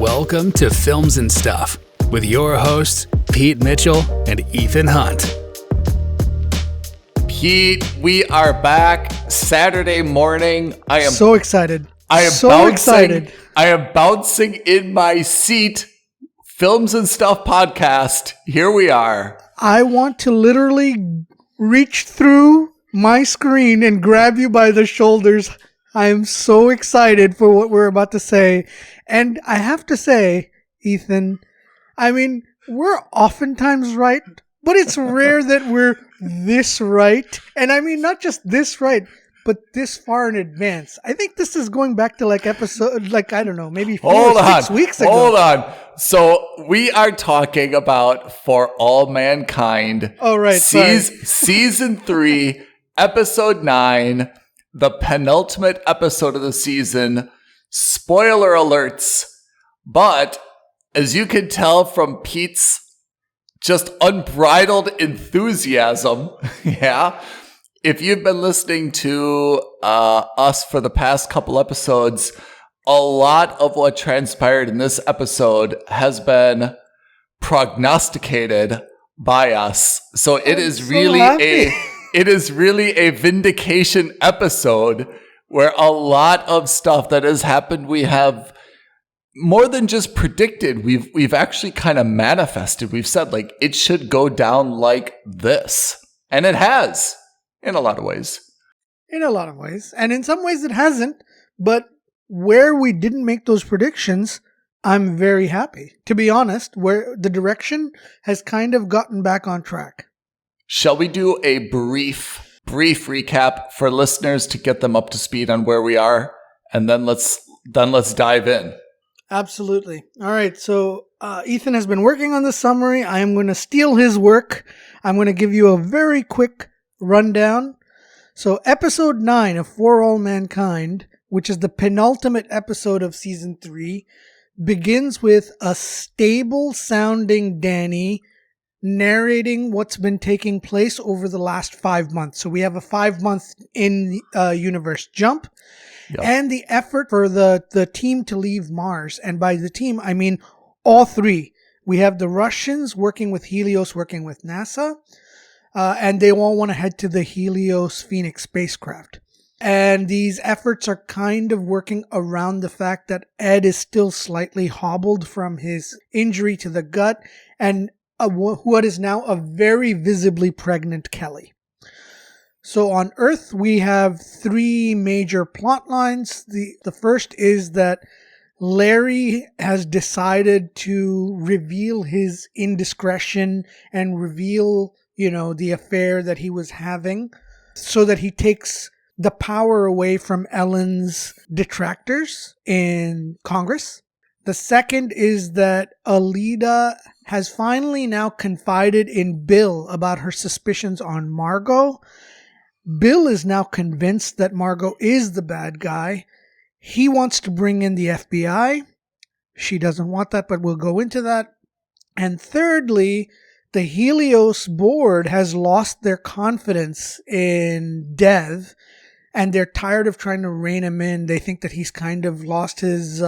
Welcome to Films and Stuff with your hosts, Pete Mitchell and Ethan Hunt. Pete, we are back Saturday morning. I am so excited. I am bouncing in my seat. Films and Stuff podcast. Here we are. I want to literally reach through my screen and grab you by the shoulders. I am so excited for what we're about to say. And I have to say, Ethan, I mean, we're oftentimes right, but it's rare that we're this right. And I mean, not just this right, but this far in advance. I think this is going back to maybe 4 or 6 weeks ago. Hold on. So we are talking about For All Mankind. Oh, right. Season 3, episode 9, the penultimate episode of the season. Spoiler alerts. But as you can tell from Pete's just unbridled enthusiasm, yeah, if you've been listening to us for the past couple episodes, a lot of what transpired in this episode has been prognosticated by us. So it is really a vindication episode where a lot of stuff that has happened we have more than just predicted. We've actually kind of manifested. We've said like it should go down like this, and it has. In a lot of ways. And in some ways it hasn't. But where we didn't make those predictions, I'm very happy. To be honest, where the direction has kind of gotten back on track. Shall we do a brief recap for listeners to get them up to speed on where we are? And then let's dive in. Absolutely. All right. So Ethan has been working on the summary. I am going to steal his work. I'm going to give you a very quick rundown. So episode 9 of For All Mankind, which is the penultimate episode of season 3, begins with a stable sounding Danny narrating what's been taking place over the last 5 months. So we have a 5-month in universe jump. Yep. And the effort for the team to leave Mars. And by the team, I mean all three. We have the Russians working with Helios, working with NASA. And they all want to head to the Helios Phoenix spacecraft. And these efforts are kind of working around the fact that Ed is still slightly hobbled from his injury to the gut and what is now a very visibly pregnant Kelly. So on Earth, we have 3 major plot lines. The first is that Larry has decided to reveal his indiscretion and reveal the affair that he was having so that he takes the power away from Ellen's detractors in Congress. The second is that Alida has finally now confided in Bill about her suspicions on Margot. Bill is now convinced that Margot is the bad guy. He wants to bring in the FBI. She doesn't want that, but we'll go into that. And thirdly, the Helios board has lost their confidence in Dev, and they're tired of trying to rein him in. They think that he's kind of lost his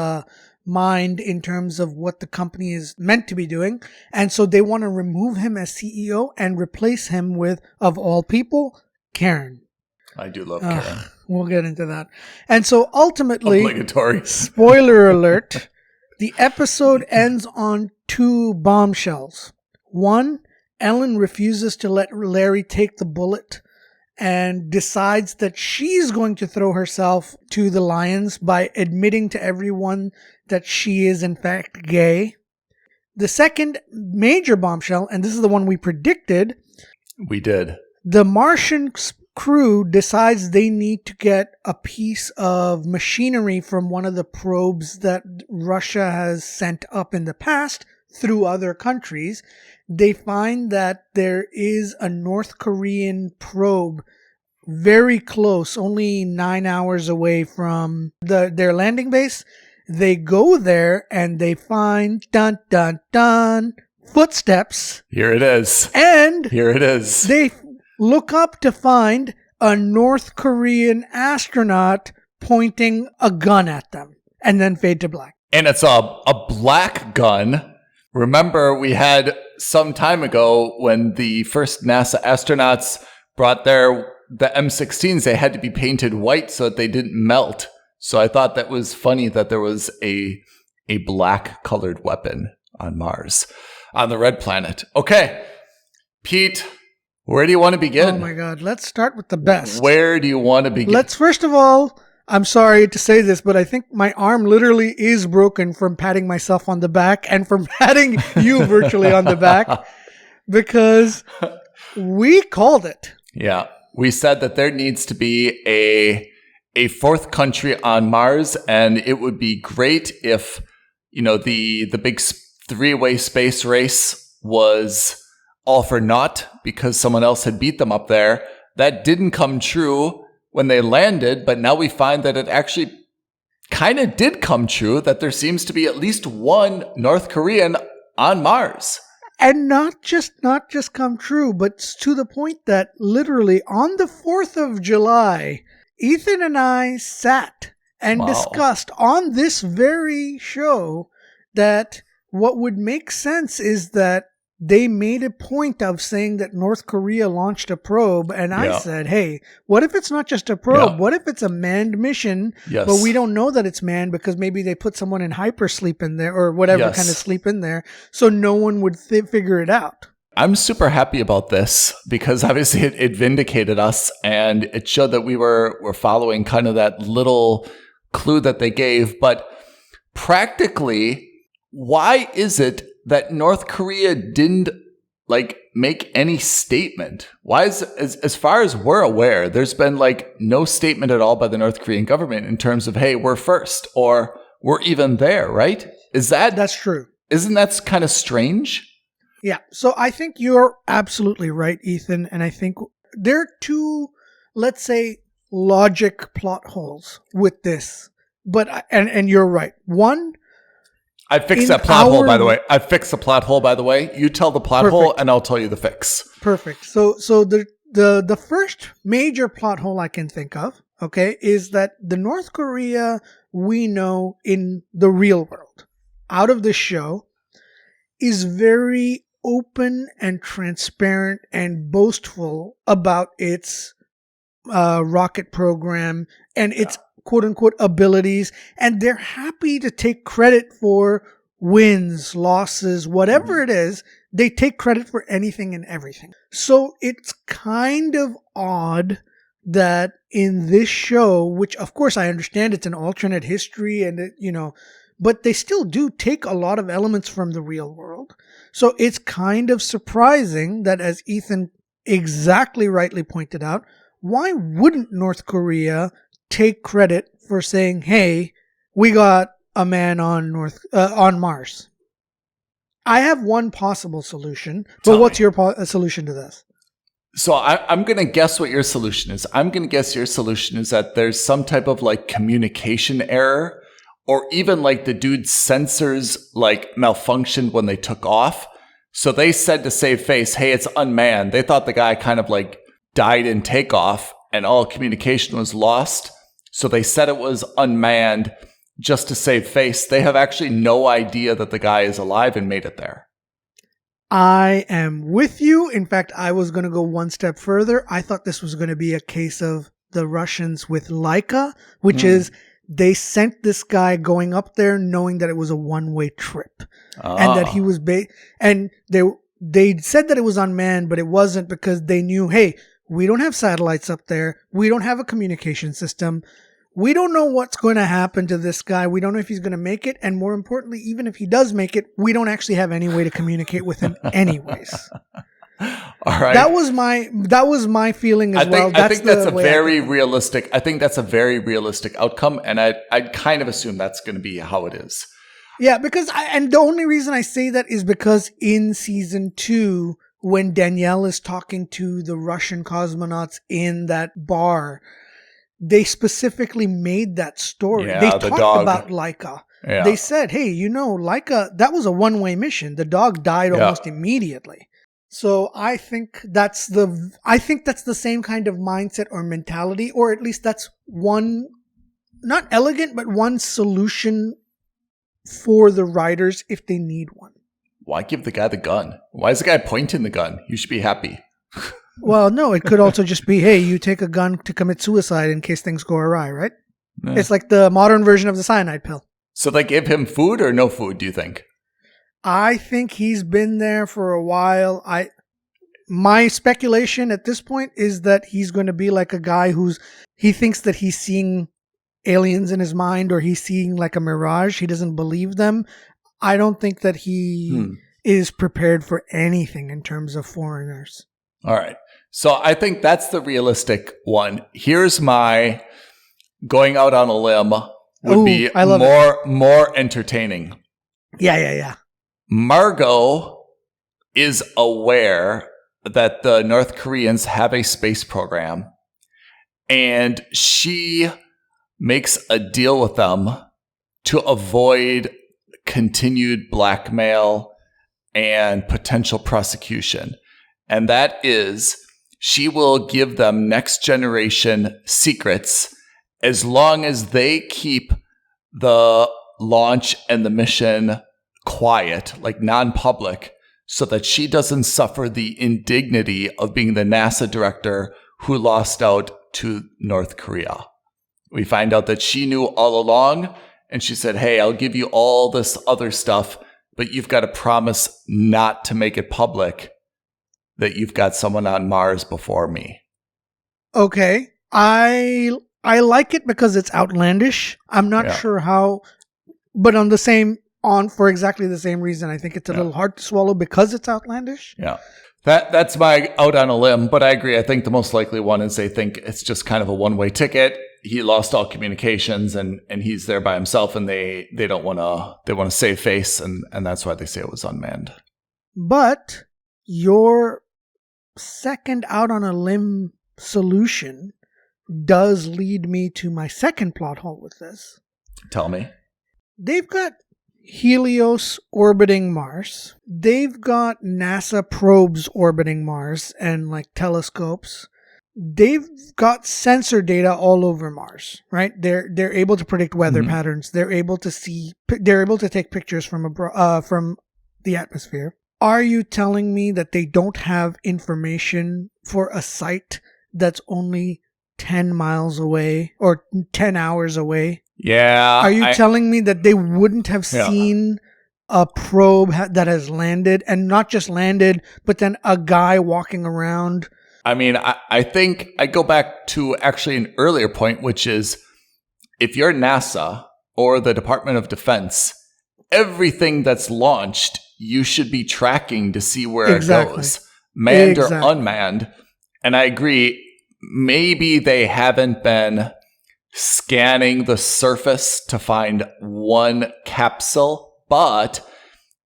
mind in terms of what the company is meant to be doing. And so they want to remove him as CEO and replace him with, of all people, Karen. I do love Karen. We'll get into that. And so ultimately, obligatory. Spoiler alert, the episode ends on 2 bombshells. 1, Ellen refuses to let Larry take the bullet and decides that she's going to throw herself to the lions by admitting to everyone that she is in fact gay. The second major bombshell, and this is the one we predicted. We did. The Martian crew decides they need to get a piece of machinery from one of the probes that Russia has sent up in the past through other countries. They find that there is a North Korean probe very close, only 9 hours away from their landing base. They go there and they find, dun, dun, dun, footsteps. Here it is. And here it is. They look up to find a North Korean astronaut pointing a gun at them and then fade to black. And it's a black gun. Remember, we had some time ago when the first NASA astronauts brought the M16s, they had to be painted white so that they didn't melt. So I thought that was funny that there was a black colored weapon on Mars, on the red planet. Okay, Pete, where do you want to begin? Oh my God, let's start with the best. Where do you want to begin? Let's first of all, I'm sorry to say this, but I think my arm literally is broken from patting myself on the back and from patting you virtually on the back because we called it. Yeah. We said that there needs to be a fourth country on Mars, and it would be great if, the big three-way space race was all for naught because someone else had beat them up there. That didn't come true when they landed, but now we find that it actually kind of did come true, that there seems to be at least one North Korean on Mars. And not just come true, but to the point that literally on the 4th of July, Ethan and I sat and discussed on this very show that what would make sense is that they made a point of saying that North Korea launched a probe. And I said, hey, what if it's not just a probe? Yeah. What if it's a manned mission, but we don't know that it's manned because maybe they put someone in hypersleep in there or whatever kind of sleep in there. So no one would figure it out. I'm super happy about this because obviously it vindicated us and it showed that we were following kind of that little clue that they gave. But practically, why is it that North Korea didn't make any statement? Why is, as far as we're aware, there's been no statement at all by the North Korean government in terms of, hey, we're first or we're even there, right? That's true. Isn't that kind of strange? Yeah. So I think you're absolutely right, Ethan. And I think there are two, let's say, logic plot holes with this. But, and you're right. One, I fixed that plot hole, by the way. I fixed the plot hole, by the way. You tell the plot hole, and I'll tell you the fix. Perfect. So the first major plot hole I can think of, okay, is that the North Korea we know in the real world, out of the show, is very open and transparent and boastful about its rocket program and its quote-unquote abilities, and they're happy to take credit for wins, losses, whatever it is. They take credit for anything and everything. So it's kind of odd that in this show, which of course I understand it's an alternate history and but they still do take a lot of elements from the real world. So it's kind of surprising that, as Ethan exactly rightly pointed out, why wouldn't North Korea take credit for saying, hey, we got a man on Mars? I have one possible solution, but what's your solution to this? So I'm going to guess what your solution is. I'm going to guess your solution is that there's some type of communication error, or even the dude's sensors malfunctioned when they took off. So they said to save face, hey, it's unmanned. They thought the guy kind of died in takeoff and all communication was lost. So they said it was unmanned just to save face. They have actually no idea that the guy is alive and made it there. I am with you. In fact, I was going to go one step further. I thought this was going to be a case of the Russians with Laika, which is they sent this guy going up there knowing that it was a one-way trip. And that he was and they said that it was unmanned, but it wasn't because they knew, hey, we don't have satellites up there. We don't have a communication system. We don't know what's going to happen to this guy. We don't know if he's going to make it. And more importantly, even if he does make it, we don't actually have any way to communicate with him anyways. All right. That was my feeling as well. I think that's a very realistic outcome. And I'd kind of assume that's going to be how it is. Yeah, because and the only reason I say that is because in season 2, when Danielle is talking to the Russian cosmonauts in that bar, they specifically made that story. Yeah, they talked about Laika. Yeah. They said, hey, Laika, that was a one-way mission. The dog died almost immediately. So I think that's the same kind of mindset or mentality, or at least that's one, not elegant, but one solution for the writers if they need one. Why give the guy the gun? Why is the guy pointing the gun? You should be happy. Well, no, it could also just be, hey, you take a gun to commit suicide in case things go awry, right? It's like the modern version of the cyanide pill. So they gave him food or no food, do you think? I think he's been there for a while. My speculation at this point is that he's going to be like a guy he thinks that he's seeing aliens in his mind, or he's seeing like a mirage. He doesn't believe them. I don't think that he is prepared for anything in terms of foreigners. All right. So I think that's the realistic one. Here's my going out on a limb would be more entertaining. Yeah. Margot is aware that the North Koreans have a space program, and she makes a deal with them to avoid continued blackmail and potential prosecution. And that is, she will give them next generation secrets as long as they keep the launch and the mission quiet, like non-public, so that she doesn't suffer the indignity of being the NASA director who lost out to North Korea. We find out that she knew all along, and she said, hey, I'll give you all this other stuff, but you've got to promise not to make it public that you've got someone on Mars before me. Okay. I like it because it's outlandish. I'm not sure how, but for exactly the same reason, I think it's a little hard to swallow because it's outlandish. Yeah. That's my out on a limb, but I agree. I think the most likely one is they think it's just kind of a one-way ticket. He lost all communications and he's there by himself, and they don't want to save face, and that's why they say it was unmanned. But your second out on a limb solution does lead me to my second plot hole with this. Tell me. They've got Helios orbiting Mars. They've got NASA probes orbiting Mars and like telescopes. They've got sensor data all over Mars, right? They're able to predict weather patterns. They're able to take pictures from the atmosphere. Are you telling me that they don't have information for a site that's only 10 miles away or 10 hours away? Yeah. Are you telling me that they wouldn't have seen a probe that has landed, and not just landed, but then a guy walking around? I mean, I think I go back to actually an earlier point, which is if you're NASA or the Department of Defense, everything that's launched, you should be tracking to see where it goes, manned or unmanned. And I agree, maybe they haven't been scanning the surface to find one capsule, but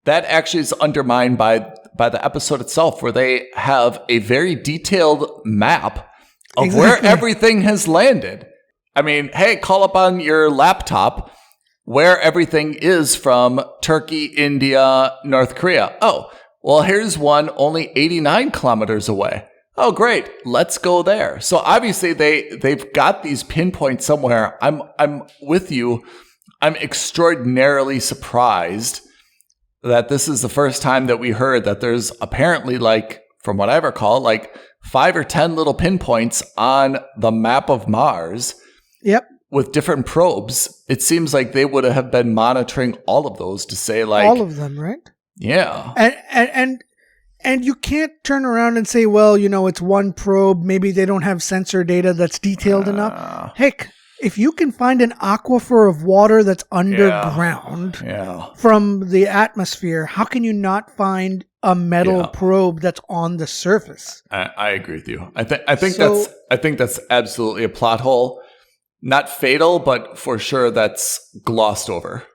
that actually is undermined by the episode itself, where they have a very detailed map of where everything has landed. I mean, hey, call up on your laptop where everything is from Turkey, India, North Korea. Oh, well, here's one only 89 kilometers away. Oh, great. Let's go there. So obviously they've got these pinpoints somewhere. I'm with you. I'm extraordinarily surprised that this is the first time that we heard that there's apparently, like, from what I recall, like 5 or 10 little pinpoints on the map of Mars. Yep. With different probes. It seems like they would have been monitoring all of those to say, like, all of them, right? Yeah. And you can't turn around and say, well, it's one probe. Maybe they don't have sensor data that's detailed enough. Heck, if you can find an aquifer of water that's underground from the atmosphere, how can you not find a metal probe that's on the surface? I agree with you. I think that's absolutely a plot hole. Not fatal, but for sure that's glossed over.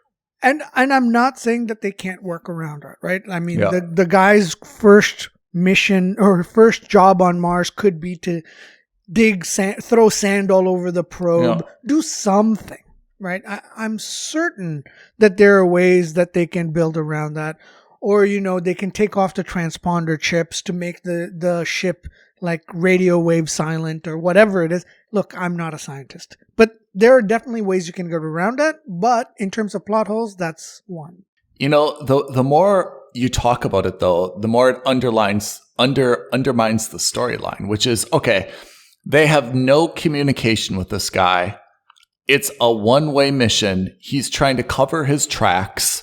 And I'm not saying that they can't work around it, right? I mean, the guy's first mission or first job on Mars could be to dig sand, throw sand all over the probe, do something, right? I'm certain that there are ways that they can build around that. Or, they can take off the transponder chips to make the ship like radio wave silent or whatever it is. Look, I'm not a scientist, but there are definitely ways you can get around it, but in terms of plot holes, that's one. You know, the more you talk about it, though, the more it undermines the storyline, which is, okay, they have no communication with this guy. It's a one-way mission. He's trying to cover his tracks,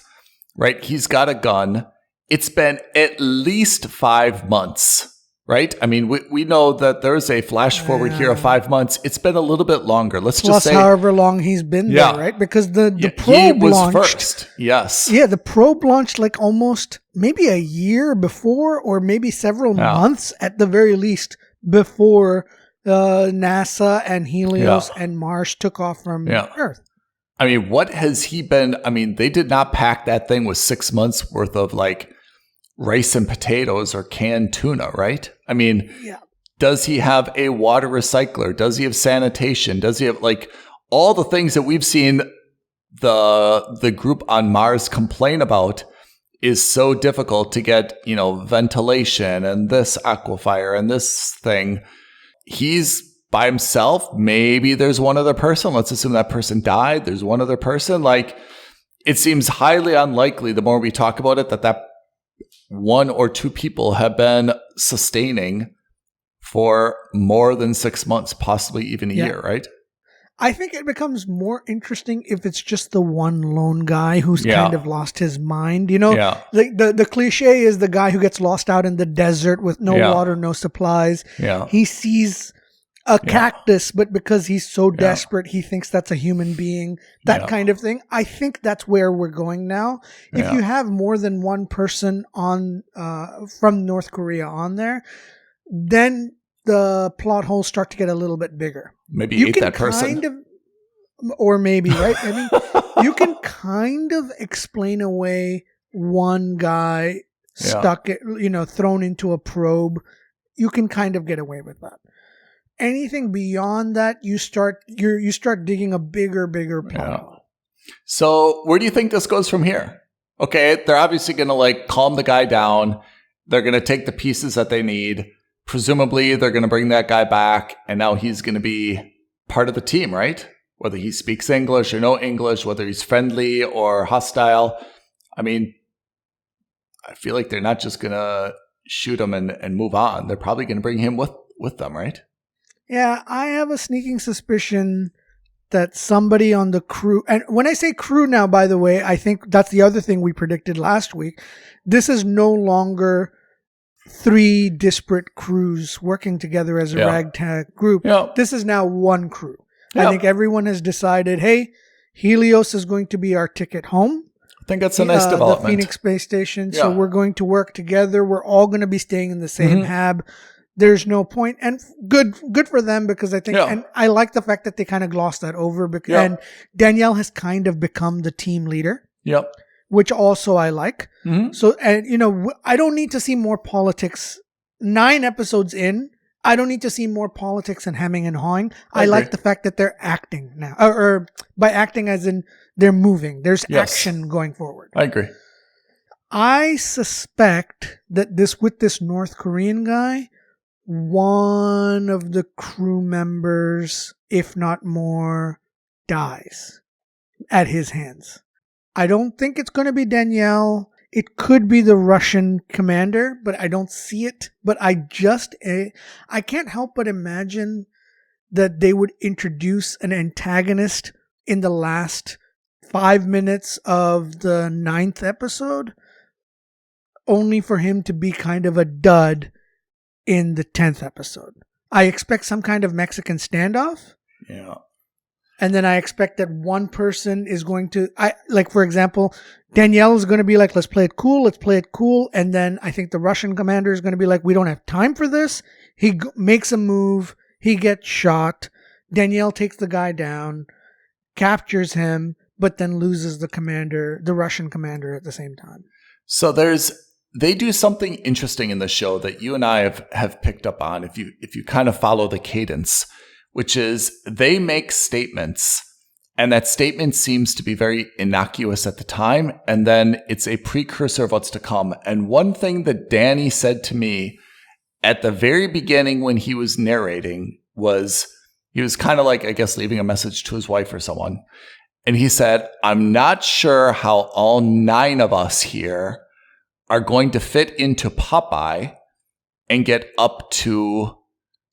right? He's got a gun. It's been at least 5 months, right? I mean, we know that there's a flash forward here of 5 months. It's been a little bit longer. Let's just say however long he's been there, right? Because the probe he was launched first. Yes. Yeah, the probe launched like almost maybe a year before, or maybe several months at the very least before NASA and Helios and Mars took off from Earth. I mean, what has he been? I mean, they did not pack that thing with 6 months worth of like rice and potatoes or canned tuna, right? I mean, does he have a water recycler? Does he have sanitation? Does he have like all the things that we've seen the group on Mars complain about is so difficult to get, you know, ventilation and this aquifer and this thing. He's by himself. Maybe there's one other person. Let's assume that person died. There's one other person. Like, it seems highly unlikely the more we talk about it that one or two people have been sustaining for more than 6 months, possibly even a year, right? I think it becomes more interesting if it's just the one lone guy who's kind of lost his mind. You know, the cliche is the guy who gets lost out in the desert with no water, no supplies. Yeah. He sees a cactus, but because he's so desperate, he thinks that's a human being, that kind of thing. I think that's where we're going now. If you have more than one person on from North Korea on there, then the plot holes start to get a little bit bigger. Maybe you eat that person. Or maybe, right? I mean, you can kind of explain away one guy stuck, thrown into a probe. You can kind of get away with that. Anything beyond that, you start digging a bigger plot hole. So where do you think this goes from here? Okay, they're obviously going to like calm the guy down. They're going to take the pieces that they need. Presumably, they're going to bring that guy back, and now he's going to be part of the team, right? Whether he speaks English or no English, whether he's friendly or hostile. I mean, I feel like they're not just going to shoot him and move on. They're probably going to bring him with them, right? Yeah, I have a sneaking suspicion that somebody on the crew, and when I say crew now, by the way, I think that's the other thing we predicted last week. This is no longer 3 disparate crews working together as a ragtag group. This is now one crew. I think everyone has decided, hey, Helios is going to be our ticket home. I think that's a nice development. The Phoenix space station. So we're going to work together. We're all going to be staying in the same hab. There's no point, and good for them, because I think, and I like the fact that they kind of glossed that over, because, and Danielle has kind of become the team leader. Yep. Which also I like. So, and I don't need to see more politics. 9 episodes in, I don't need to see more politics and hemming and hawing. I like the fact that they're acting now, or by acting as in they're moving. There's action going forward. I agree. I suspect that with this North Korean guy, one of the crew members, if not more, dies at his hands. I don't think it's going to be Danielle. It could be the Russian commander, but I don't see it. But I can't help but imagine that they would introduce an antagonist in the last 5 minutes of the 9th episode, only for him to be kind of a dud in the 10th episode. I expect some kind of Mexican standoff. Yeah. And then I expect that one person is going to, for example, Danielle is going to be like, let's play it cool. And then I think the Russian commander is going to be like, we don't have time for this. He makes a move. He gets shot. Danielle takes the guy down, captures him, but then loses the Russian commander at the same time. So they do something interesting in the show that you and I have picked up on if you kind of follow the cadence, which is they make statements, and that statement seems to be very innocuous at the time, and then it's a precursor of what's to come. And one thing that Danny said to me at the very beginning when he was narrating was, He was kind of like, I guess, leaving a message to his wife or someone. And he said, I'm not sure how all 9 of us here are going to fit into Popeye and get up to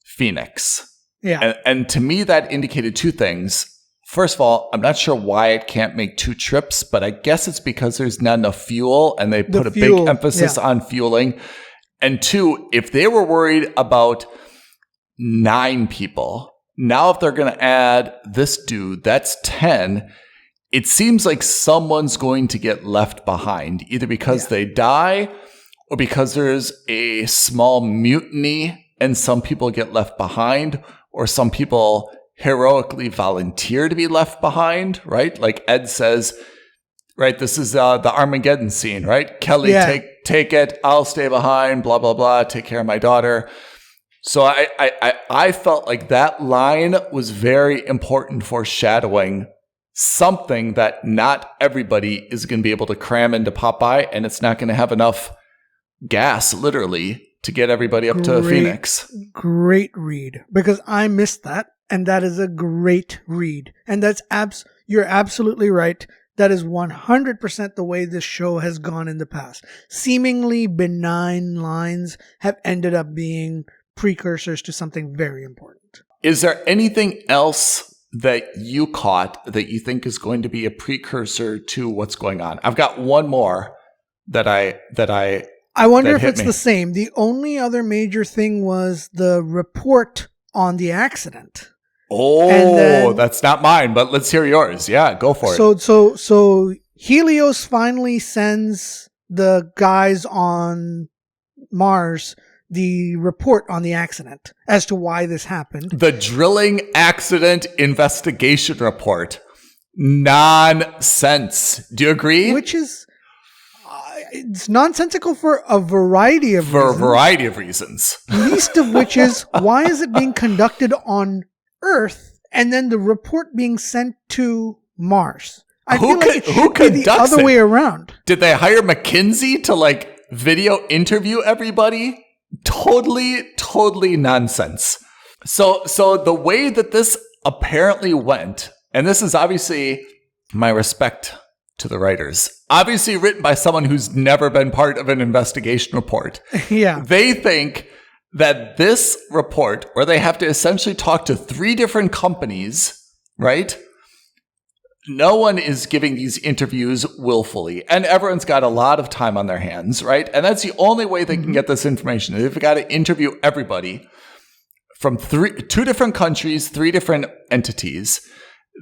Phoenix. Yeah. And to me, that indicated 2 things. First of all, I'm not sure why it can't make 2 trips, but I guess it's because there's not enough fuel and they put a big emphasis on fueling. And 2, if they were worried about 9 people, now if they're going to add this dude, that's 10. It seems like someone's going to get left behind, either because they die or because there's a small mutiny and some people get left behind, or some people heroically volunteer to be left behind, right? Like Ed says, right, this is the Armageddon scene, right? Kelly, take it, I'll stay behind, blah, blah, blah, take care of my daughter. So I felt like that line was very important, foreshadowing something that not everybody is going to be able to cram into Popeye, and it's not going to have enough gas, literally, to get everybody up to Phoenix. Great read, because I missed that. And that is a great read. And that's you're absolutely right. That is 100% the way this show has gone in the past. Seemingly benign lines have ended up being precursors to something very important. Is there anything else that you caught that you think is going to be a precursor to what's going on? I've got one more that I wonder if it's the same. The only other major thing was the report on the accident. Oh, that's not mine, but let's hear yours. Yeah, go for it. So Helios finally sends the guys on Mars the report on the accident as to why this happened. The drilling accident investigation report. Nonsense. Do you agree? Which is it's nonsensical for a variety of reasons. Least of which is, why is it being conducted on Earth and then the report being sent to Mars? I feel like it should be the other way around. Did they hire McKinsey to video interview everybody? Totally nonsense. So the way that this apparently went, and this is obviously my respect to the writers, obviously written by someone who's never been part of an investigation report. Yeah. They think that this report, where they have to essentially talk to 3 different companies, right? No one is giving these interviews willfully, and everyone's got a lot of time on their hands, right? And that's the only way they can get this information. They've got to interview everybody from 2 different countries, 3 different entities.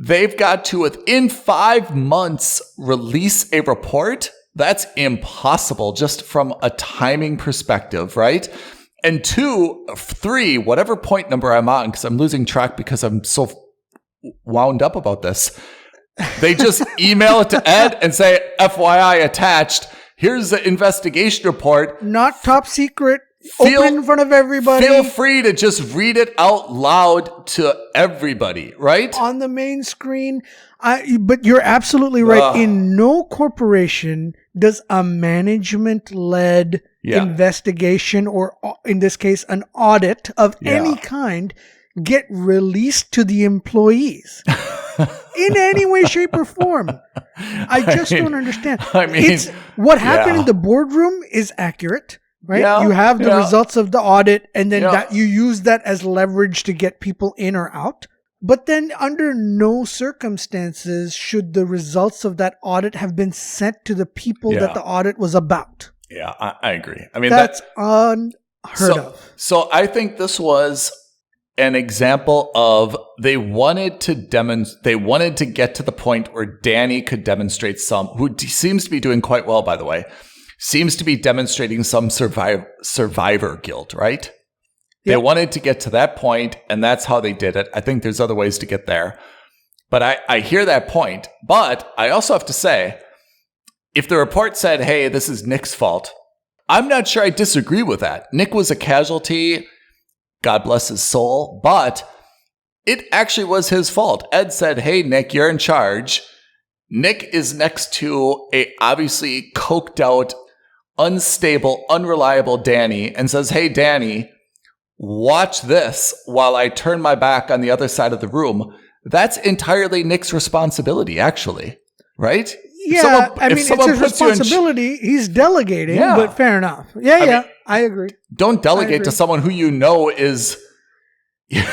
They've got to, within 5 months, release a report. That's impossible just from a timing perspective, right? And 3, whatever point number I'm on, because I'm losing track because I'm so wound up about this. They just email it to Ed and say, FYI attached, here's the investigation report. Not top secret. Open in front of everybody. Feel free to just read it out loud to everybody, right? On the main screen. But you're absolutely right. In no corporation does a management-led investigation, or in this case, an audit of any kind, get released to the employees in any way, shape, or form. I don't understand. What happened in the boardroom is accurate. Right? Yeah, you have the results of the audit, and then that you use that as leverage to get people in or out. But then under no circumstances should the results of that audit have been sent to the people that the audit was about. Yeah, I agree. I mean, that's unheard of. So I think this was an example of they wanted to get to the point where Danny could demonstrate who seems to be doing quite well, by the way, seems to be demonstrating some survivor guilt, right? Yep. They wanted to get to that point, and that's how they did it. I think there's other ways to get there. But I hear that point. But I also have to say, if the report said, hey, this is Nick's fault, I'm not sure I disagree with that. Nick was a casualty. God bless his soul. But it actually was his fault. Ed said, hey, Nick, you're in charge. Nick is next to a obviously coked out, unstable, unreliable Danny and says, hey, Danny, watch this while I turn my back on the other side of the room, that's entirely Nick's responsibility, actually. Right? Yeah, it's his responsibility. He's delegating, but fair enough. I agree. Don't delegate to someone who you know is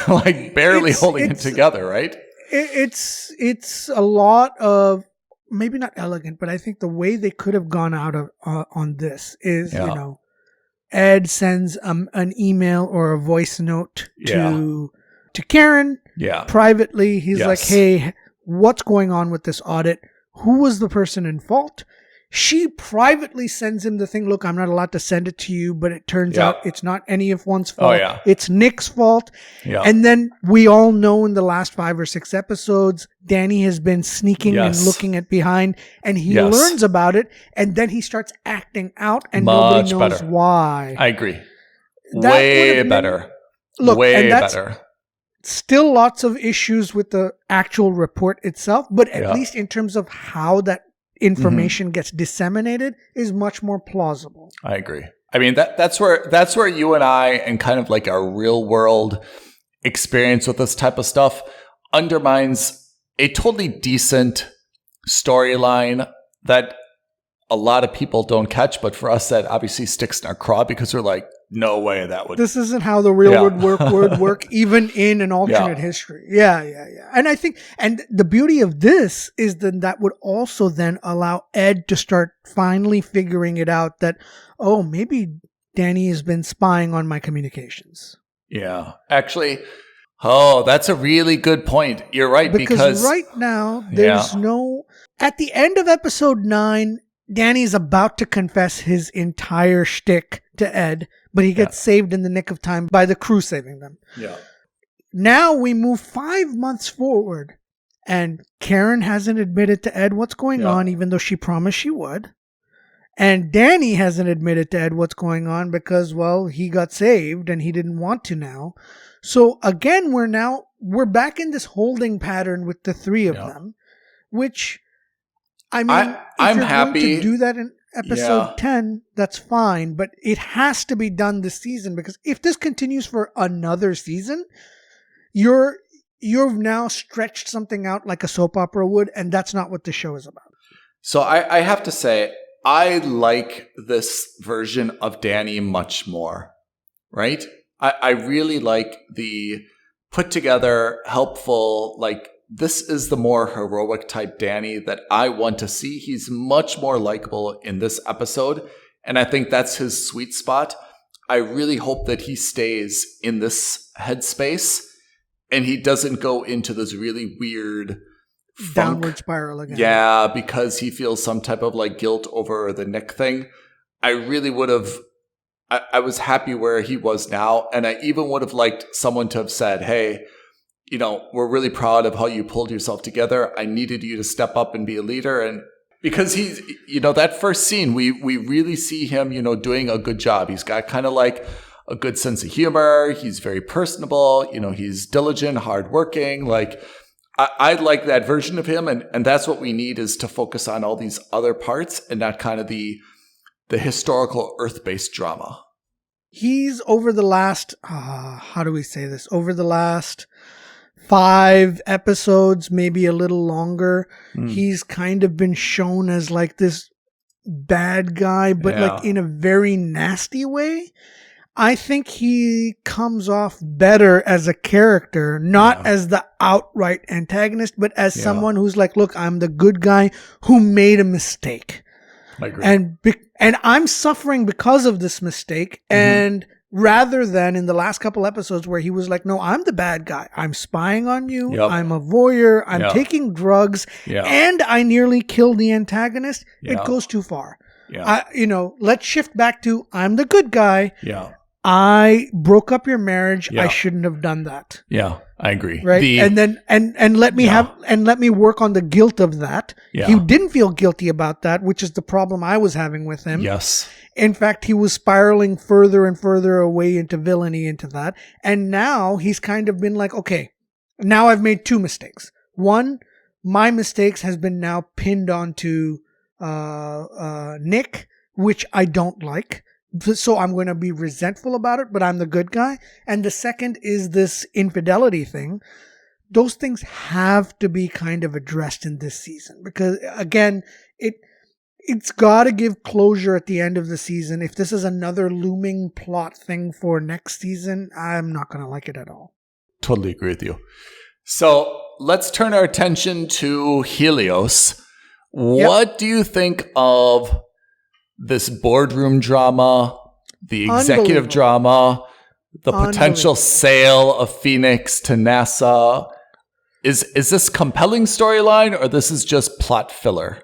like barely holding it together, right? It's a lot of, maybe not elegant, but I think the way they could have gone out of on this is, Ed sends an email or a voice note to Karen privately. He's like, hey, what's going on with this audit? Who was the person in fault? She privately sends him the thing, look, I'm not allowed to send it to you, but it turns out it's not any of one's fault. It's Nick's fault. And then we all know in the last 5 or 6 episodes, Danny has been sneaking and looking at behind, and he learns about it, and then he starts acting out, and nobody knows why. I agree. Way better. Way better. Still lots of issues with the actual report itself, but at least in terms of how that information gets disseminated is much more plausible. I agree. I mean, that's where you and I and kind of like our real world experience with this type of stuff undermines a totally decent storyline that a lot of people don't catch, but for us that obviously sticks in our craw because we're like, no way that would. This isn't how the real would work, even in an alternate history. Yeah. And I think, and the beauty of this is that would also then allow Ed to start finally figuring it out that, oh, maybe Danny has been spying on my communications. Yeah, actually. Oh, that's a really good point. You're right. Because right now, there's at the end of episode 9, Danny's about to confess his entire shtick to Ed, but he gets saved in the nick of time by the crew saving them. Yeah. Now we move 5 months forward, and Karen hasn't admitted to Ed what's going on, even though she promised she would. And Danny hasn't admitted to Ed what's going on because, well, he got saved and he didn't want to now. So again, we're back in this holding pattern with the 3 of them, which, I mean, I'm you're happy going to do that in episode 10, that's fine, but it has to be done this season, because if this continues for another season, you've now stretched something out like a soap opera would, and that's not what the show is about. So I have to say, I like this version of Danny much more, right? I really like the put together, helpful, like, this is the more heroic type Danny that I want to see. He's much more likable in this episode, and I think that's his sweet spot. I really hope that he stays in this headspace and he doesn't go into this really weird downward spiral again. Yeah, because he feels some type of like guilt over the Nick thing. I really would have, I was happy where he was now, and I even would have liked someone to have said, hey, we're really proud of how you pulled yourself together. I needed you to step up and be a leader. And because he's, that first scene, we really see him, doing a good job. He's got kind of like a good sense of humor. He's very personable. He's diligent, hardworking. Like, I like that version of him. And that's what we need, is to focus on all these other parts and not kind of the historical Earth-based drama. He's over the last, how do we say this? Over the last 5 episodes, maybe a little longer, he's kind of been shown as like this bad guy, but like in a very nasty way. I think he comes off better as a character, not as the outright antagonist, but as someone who's like, look, I'm the good guy who made a mistake. I agree. And I'm suffering because of this mistake. And rather than in the last couple episodes where he was like, no, I'm the bad guy. I'm spying on you. Yep. I'm a voyeur. I'm taking drugs. Yep. And I nearly killed the antagonist. Yep. It goes too far. Yep. Let's shift back to, I'm the good guy. Yeah. I broke up your marriage. Yeah. I shouldn't have done that. Yeah, I agree. Right. And then let me work on the guilt of that. Yeah. He didn't feel guilty about that, which is the problem I was having with him. Yes. In fact, he was spiraling further and further away into villainy, into that. And now he's kind of been like, okay, now I've made 2 mistakes. One, my mistakes has been now pinned onto Nick, which I don't like. so I'm going to be resentful about it, but I'm the good guy. And the second is this infidelity thing. Those things have to be kind of addressed in this season because, again, it's got to give closure at the end of the season. If this is another looming plot thing for next season, I'm not going to like it at all. Totally agree with you. So let's turn our attention to Helios. What do you think of this boardroom drama, the executive drama, the potential sale of Phoenix to NASA? Is this compelling storyline or this is just plot filler?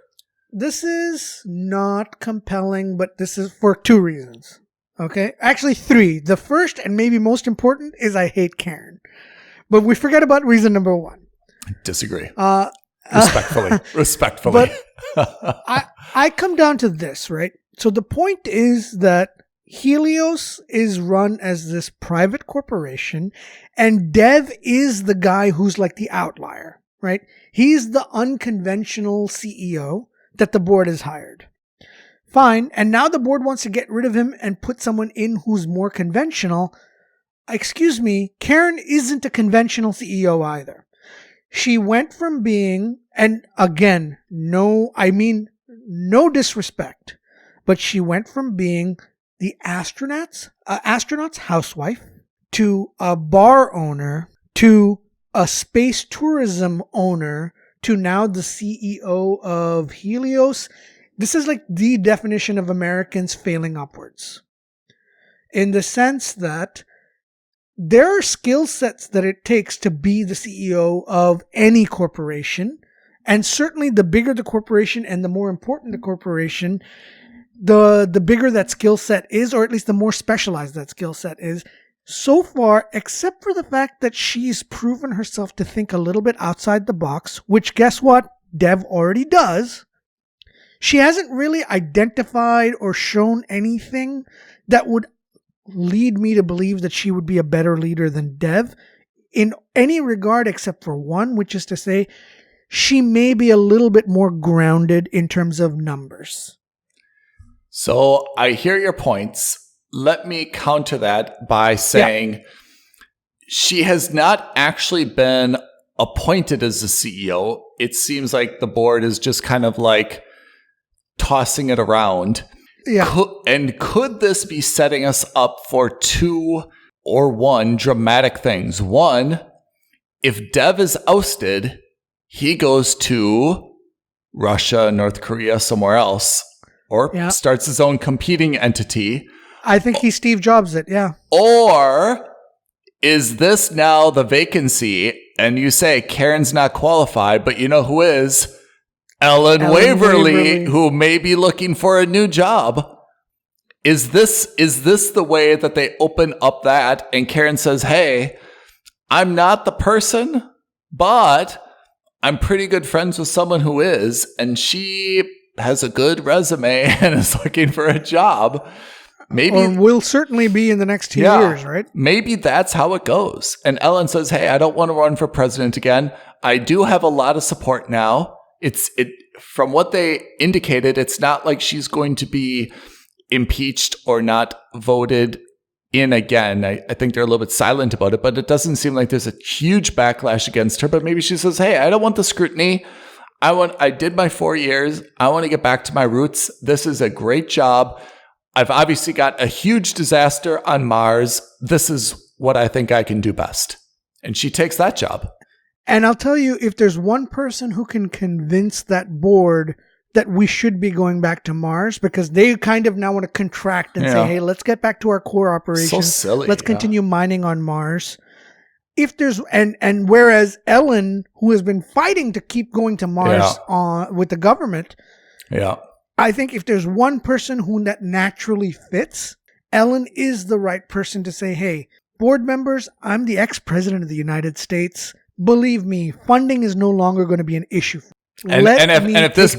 This is not compelling, but this is for two reasons. Okay? Actually, three. The first and maybe most important is I hate Karen. But we forget about reason number one. Disagree. Respectfully. But I come down to this, right? So the point is that Helios is run as this private corporation, and Dev is the guy who's like the outlier, right? He's the unconventional CEO that the board has hired. Fine. And now the board wants to get rid of him and put someone in who's more conventional. Excuse me, Karen isn't a conventional CEO either. She went from being, and again, no disrespect, but she went from being the astronaut's housewife to a bar owner to a space tourism owner to now the CEO of Helios. This is like the definition of Americans failing upwards. In the sense that there are skill sets that it takes to be the CEO of any corporation. And certainly the bigger the corporation and the more important the corporation, the bigger that skill set is, or at least the more specialized that skill set is. So far, except for the fact that she's proven herself to think a little bit outside the box, which guess what? Dev already does. She hasn't really identified or shown anything that would lead me to believe that she would be a better leader than Dev in any regard except for one, which is to say she may be a little bit more grounded in terms of numbers. So I hear your points. Let me counter that by saying she has not actually been appointed as the CEO. It seems like the board is just kind of like tossing it around. Yeah. Could this be setting us up for two or one dramatic things? One, if Dev is ousted, he goes to Russia, North Korea, somewhere else, or starts his own competing entity. I think he Steve Jobs it, yeah. Or is this now the vacancy and you say Karen's not qualified, but you know who is? Ellen Waverly, who may be looking for a new job. Is this the way that they open up that and Karen says, hey, I'm not the person, but I'm pretty good friends with someone who is, and she has a good resume and is looking for a job. Maybe or will certainly be in the next 2 years, right? Maybe that's how it goes. And Ellen says, hey, I don't want to run for president again. I do have a lot of support now. From what they indicated, it's not like she's going to be impeached or not voted in again. I think they're a little bit silent about it, but it doesn't seem like there's a huge backlash against her. But maybe she says, hey, I don't want the scrutiny. I did my 4 years. I want to get back to my roots. This is a great job. I've obviously got a huge disaster on Mars. This is what I think I can do best. And she takes that job. And I'll tell you, if there's one person who can convince that board that we should be going back to Mars, because they kind of now want to contract and say, hey, let's get back to our core operations. So silly. Let's continue mining on Mars. If there's and whereas Ellen, who has been fighting to keep going to Mars with the government, I think if there's one person who that naturally fits, Ellen is the right person to say, hey, board members, I'm the ex-president of the United States. Believe me, funding is no longer going to be an issue. If this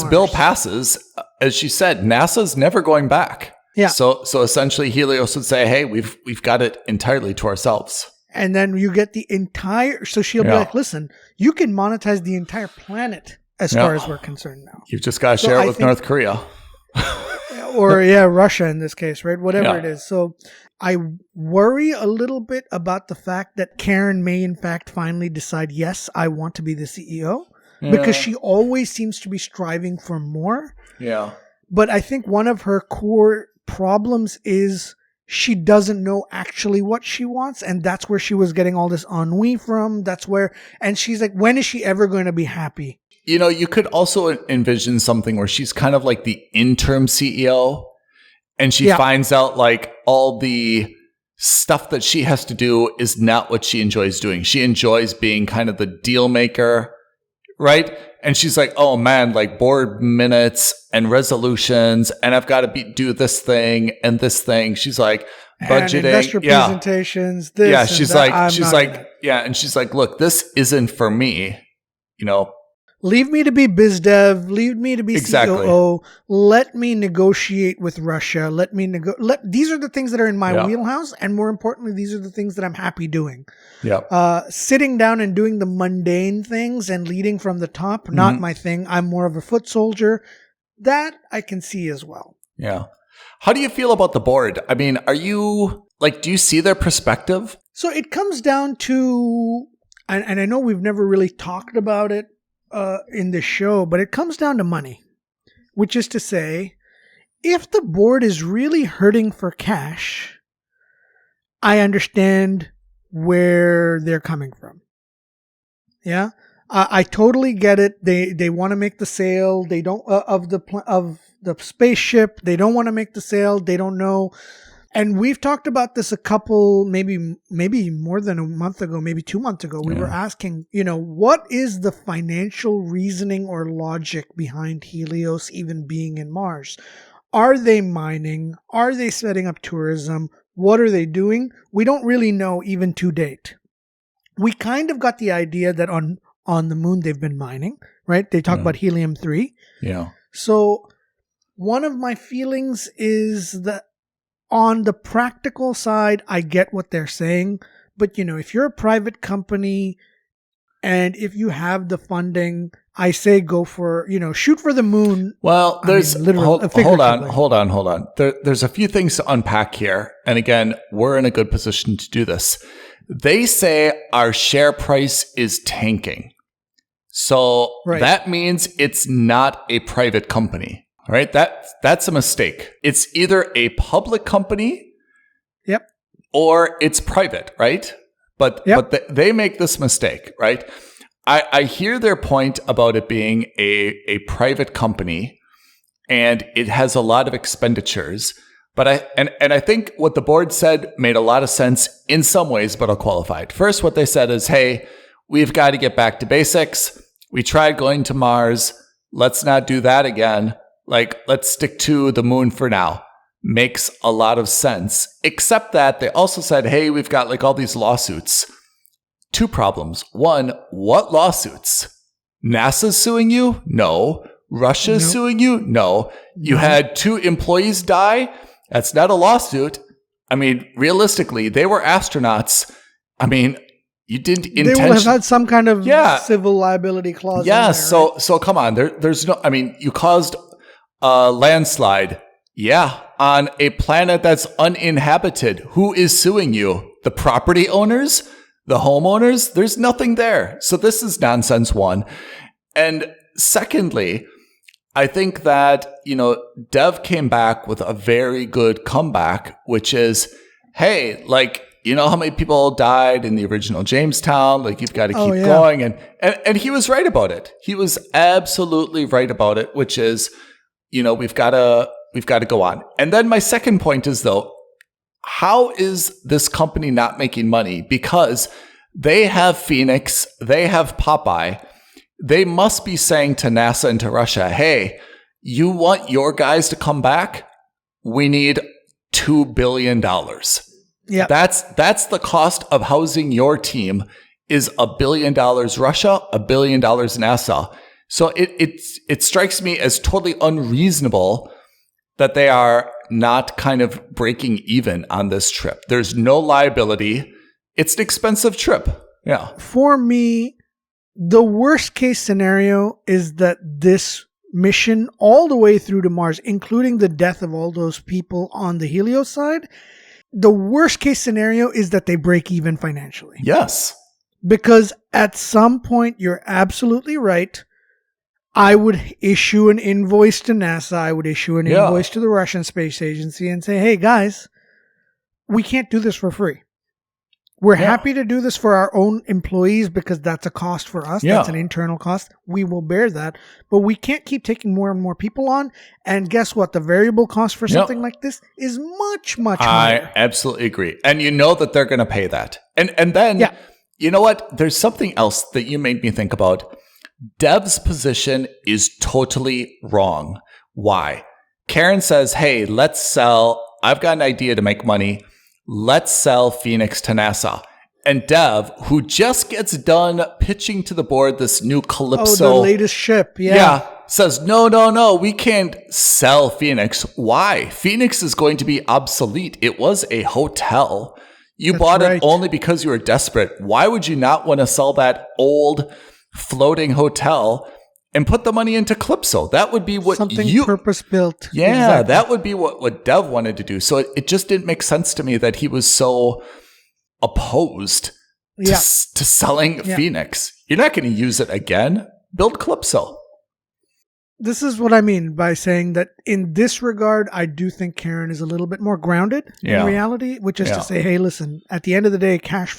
bill passes, as she said, NASA's never going back. Yeah. So essentially, Helios would say, "Hey, we've got it entirely to ourselves." And then you get the entire. So she'll be like, "Listen, you can monetize the entire planet as far as we're concerned now. You've just got to share it with North Korea." or Russia in this case, right? Whatever it is. So I worry a little bit about the fact that Karen may in fact finally decide, yes, I want to be the CEO, because she always seems to be striving for more. Yeah. But I think one of her core problems is she doesn't know actually what she wants, and that's where she was getting all this ennui from. And she's like, when is she ever going to be happy? You know, you could also envision something where she's kind of like the interim CEO, and she finds out like all the stuff that she has to do is not what she enjoys doing. She enjoys being kind of the deal maker, right? And she's like, oh man, like board minutes and resolutions, and I've got to do this thing and this thing. She's like, budgeting, and investor presentations. This, yeah. And She's that. and she's like, look, this isn't for me. You know, leave me to be biz dev. Leave me to be COO. Let me negotiate with Russia. These are the things that are in my wheelhouse, and more importantly, these are the things that I'm happy doing. Yeah. Sitting down and doing the mundane things and leading from the top, not my thing. I'm more of a foot soldier. That I can see as well. Yeah. How do you feel about the board? I mean, do you see their perspective? So it comes down to, and I know we've never really talked about it in the show, but it comes down to money, which is to say, if the board is really hurting for cash, I understand where they're coming from. Yeah. I totally get it. They want to make the sale. They don't of the spaceship. They don't want to make the sale. They don't know. And we've talked about this a couple, maybe more than a month ago, maybe 2 months ago. We were asking, what is the financial reasoning or logic behind Helios even being in Mars? Are they mining? Are they setting up tourism? What are they doing? We don't really know even to date. We kind of got the idea that on the moon they've been mining, right? They talk about helium-3. Yeah. So one of my feelings is that on the practical side, I get what they're saying. But, if you're a private company and if you have the funding, I say go for, shoot for the moon. Well, hold on. There's a few things to unpack here. And again, we're in a good position to do this. They say our share price is tanking. So that means it's not a private company. All right, that's a mistake. It's either a public company, or it's private, right? But they make this mistake, right? I hear their point about it being a private company, and it has a lot of expenditures. But I think what the board said made a lot of sense in some ways, but I'll qualify it. First, what they said is, hey, we've got to get back to basics. We tried going to Mars. Let's not do that again. Let's stick to the moon for now. Makes a lot of sense. Except that they also said, hey, we've got all these lawsuits. Two problems. One, what lawsuits? NASA's suing you? No. Russia's suing you? No. You had 2 employees die? That's not a lawsuit. I mean, realistically, they were astronauts. I mean, you didn't intentionally. They will have had some kind of civil liability clause. Yeah. In there, right? So come on. There's no. I mean, you caused a landslide. Yeah, on a planet that's uninhabited. Who is suing you? The property owners? The homeowners? There's nothing there. So this is nonsense, one. And secondly, I think that, Dev came back with a very good comeback, which is, hey, how many people died in the original Jamestown? You've got to keep going. And he was right about it. He was absolutely right about it, which is, we've got to go on. And then my second point is, though, how is this company not making money? Because they have Phoenix, they have Popeye. They must be saying to NASA and to Russia, hey, you want your guys to come back? We need $2 billion. Yeah, that's the cost of housing your team is $1 billion Russia, $1 billion NASA. So it strikes me as totally unreasonable that they are not kind of breaking even on this trip. There's no liability. It's an expensive trip. Yeah. For me, the worst case scenario is that this mission all the way through to Mars, including the death of all those people on the Helios side, the worst case scenario is that they break even financially. Yes. Because at some point, you're absolutely right. I would issue an invoice to NASA. I would issue an invoice to the Russian Space Agency and say, hey, guys, we can't do this for free. We're happy to do this for our own employees because that's a cost for us. That's an internal cost. We will bear that. But we can't keep taking more and more people on. And guess what? The variable cost for something like this is much, much higher. I absolutely agree. And you know that they're going to pay that. And then, you know what? There's something else that you made me think about. Dev's position is totally wrong. Why? Karen says, hey, let's sell. I've got an idea to make money. Let's sell Phoenix to NASA. And Dev, who just gets done pitching to the board this new Calypso. Oh, the latest ship. Says, no, we can't sell Phoenix. Why? Phoenix is going to be obsolete. It was a hotel. You bought it only because you were desperate. Why would you not want to sell that old floating hotel and put the money into Calypso? That would be what something purpose-built. Yeah, that would be what Dev wanted to do. So it just didn't make sense to me that he was so opposed to selling Phoenix. You're not going to use it again. Build Calypso. This is what I mean by saying that in this regard, I do think Karen is a little bit more grounded in reality, which is to say, hey, listen, at the end of the day, cash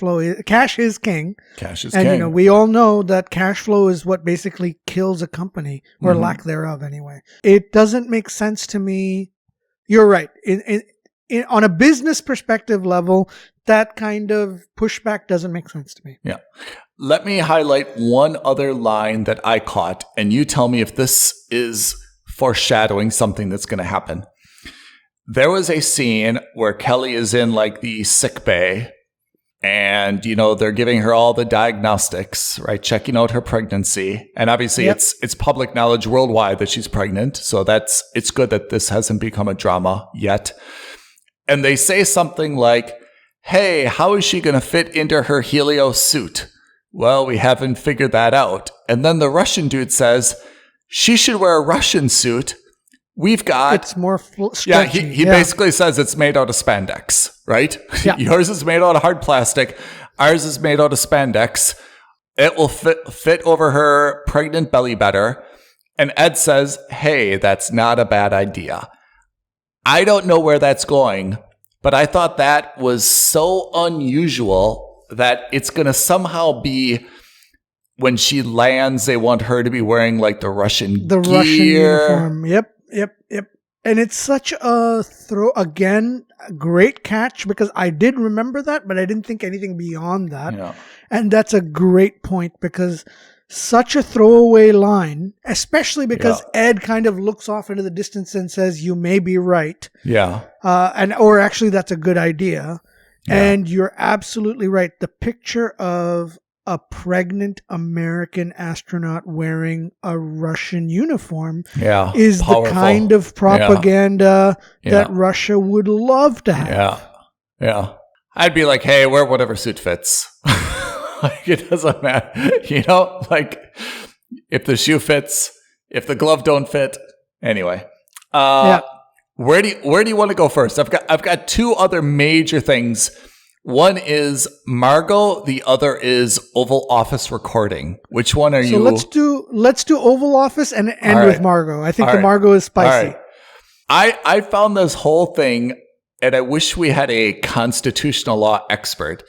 is king. Cash is king. And, you know, we all know that cash flow is what basically kills a company, or lack thereof anyway. It doesn't make sense to me. You're right. On a business perspective level, that kind of pushback doesn't make sense to me. Yeah. Let me highlight one other line that I caught, and you tell me if this is foreshadowing something that's going to happen. There was a scene where Kelly is in like the sick bay, and you know they're giving her all the diagnostics, right? Checking out her pregnancy, and obviously it's public knowledge worldwide that she's pregnant. So it's good that this hasn't become a drama yet. And they say something like, "Hey, how is she going to fit into her Helios suit?" Well, we haven't figured that out. And then the Russian dude says, she should wear a Russian suit. We've got... It's more stretchy. He basically says it's made out of spandex, right? Yeah. Yours is made out of hard plastic. Ours is made out of spandex. It will fit over her pregnant belly better. And Ed says, hey, that's not a bad idea. I don't know where that's going, but I thought that was so unusual that it's going to somehow be when she lands, they want her to be wearing like the Russian Russian uniform. Yep. And it's such a great catch because I did remember that, but I didn't think anything beyond that. Yeah. And that's a great point because such a throwaway line, especially because Ed kind of looks off into the distance and says, you may be right. Yeah. Or actually that's a good idea. Yeah. And you're absolutely right. The picture of a pregnant American astronaut wearing a Russian uniform is powerful. The kind of propaganda that Russia would love to have. Yeah. I'd be like, hey, wear whatever suit fits. Like, it doesn't matter. You know, like if the shoe fits, if the glove don't fit. Anyway. Where do you want to go first? I've got two other major things. One is Margot, the other is Oval Office recording. Which one are you? So let's do Oval Office and end with Margot. I think the Margot is spicy. I found this whole thing, and I wish we had a constitutional law expert,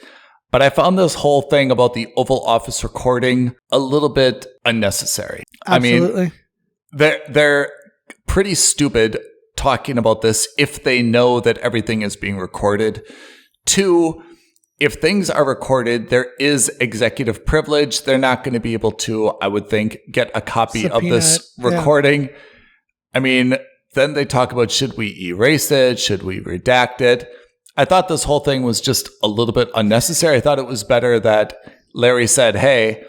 but I found this whole thing about the Oval Office recording a little bit unnecessary. Absolutely. I mean, they're pretty stupid talking about this if they know that everything is being recorded. Two, if things are recorded, there is executive privilege. They're not going to be able to, I would think, get a copy of this recording. Yeah. I mean, then they talk about, should we erase it? Should we redact it? I thought this whole thing was just a little bit unnecessary. I thought it was better that Larry said, hey,